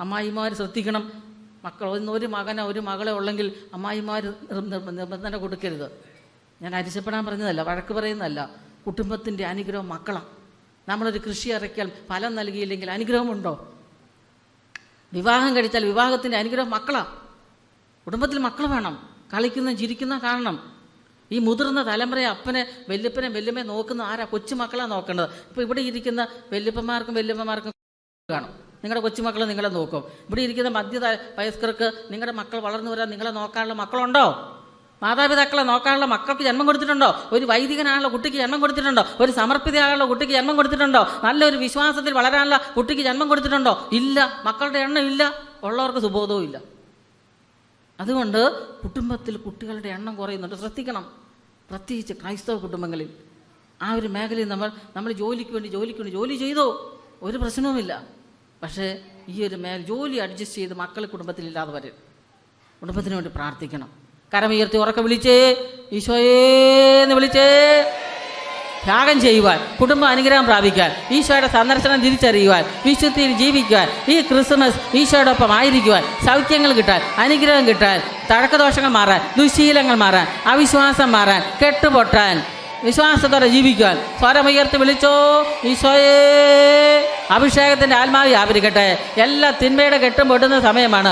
അമ്മായിമാർ ശ്രദ്ധിക്കണം. മക്കൾ ഒരു മകനോ ഒരു മകളെ ഉള്ളെങ്കിൽ അമ്മായിമാർ നിബന്ധന കൊടുക്കരുത്. ഞാൻ അരിശപ്പെടാൻ പറഞ്ഞതല്ല, വഴക്ക് പറയുന്നതല്ല. കുടുംബത്തിൻ്റെ അനുഗ്രഹം മക്കളാണ്. നമ്മളൊരു കൃഷി ഇറക്കിയാൽ ഫലം നൽകിയില്ലെങ്കിൽ അനുഗ്രഹമുണ്ടോ? വിവാഹം കഴിച്ചാൽ വിവാഹത്തിൻ്റെ അനുഗ്രഹം മക്കളാണ്. കുടുംബത്തിൽ മക്കൾ വേണം. കളിക്കുന്ന, ചിരിക്കുന്ന കാണണം. ഈ മുതിർന്ന തലമുറയെ അപ്പനെ, വല്യപ്പനെ, വല്യമ്മയെ നോക്കുന്ന ആരാ? കൊച്ചുമക്കളാണ് നോക്കേണ്ടത്. ഇപ്പോൾ ഇവിടെ ഇരിക്കുന്ന വല്യപ്പന്മാർക്കും വല്യമ്മമാർക്കും കാണും, നിങ്ങളുടെ കൊച്ചുമക്കൾ നിങ്ങളെ നോക്കും. ഇവിടെ ഇരിക്കുന്ന മധ്യ വയസ്കർക്ക് നിങ്ങളുടെ മക്കൾ വളർന്നു വരാൻ നിങ്ങളെ നോക്കാനുള്ള മക്കളുണ്ടോ? മാതാപിതാക്കളെ നോക്കാനുള്ള മക്കൾക്ക് ജന്മം കൊടുത്തിട്ടുണ്ടോ? ഒരു വൈദികനായുള്ള കുട്ടിക്ക് ജന്മം കൊടുത്തിട്ടുണ്ടോ? ഒരു സമർപ്പിതയായുള്ള കുട്ടിക്ക് ജന്മം കൊടുത്തിട്ടുണ്ടോ? നല്ലൊരു വിശ്വാസത്തിൽ വളരാനുള്ള കുട്ടിക്ക് ജന്മം കൊടുത്തിട്ടുണ്ടോ? ഇല്ല. മക്കളുടെ എണ്ണം ഇല്ല, ഉള്ളവർക്ക് സുബോധവും ഇല്ല. അതുകൊണ്ട് കുടുംബത്തിൽ കുട്ടികളുടെ എണ്ണം കുറയുന്നുണ്ട്. ശ്രദ്ധിക്കണം. പ്രത്യേകിച്ച് ക്രൈസ്തവ കുടുംബങ്ങളിൽ ആ ഒരു മേഖലയിൽ നമ്മൾ ജോലിക്ക് വേണ്ടി ജോലി ചെയ്തോ ഒരു പ്രശ്നവുമില്ല. പക്ഷേ ഈ ഒരു ജോലി അഡ്ജസ്റ്റ് ചെയ്ത് മക്കൾ കുടുംബത്തിലില്ലാതെ വരും. കുടുംബത്തിന് വേണ്ടി പ്രാർത്ഥിക്കണം. കരമുയർത്തി ഉറക്കെ വിളിച്ചേ, ഈശോയേന്ന് വിളിച്ചേ. ത്യാഗം ചെയ്യുവാൻ, കുടുംബ അനുഗ്രഹം പ്രാപിക്കാൻ, ഈശോയുടെ സന്ദർശനം തിരിച്ചറിയുവാൻ, വിശുദ്ധിയിൽ ജീവിക്കുവാൻ, ഈ ക്രിസ്മസ് ഈശോയോടൊപ്പം ആയിരിക്കുവാൻ, സൗഖ്യങ്ങൾ കിട്ടാൻ, അനുഗ്രഹം കിട്ടാൻ, തഴക്കദോഷങ്ങൾ മാറാൻ, ദുശീലങ്ങൾ മാറാൻ, അവിശ്വാസം മാറാൻ, കെട്ടുപൊട്ടാൻ, വിശ്വാസത്തോടെ ജീവിക്കുവാൻ സ്വരമുയർത്തി വിളിച്ചോ ഈശോയേ. അഭിഷേകത്തിൻ്റെ ആത്മാവ് വ്യാപരിക്കട്ടെ. എല്ലാ തിന്മയുടെ കെട്ടും പൊട്ടുന്ന സമയമാണ്.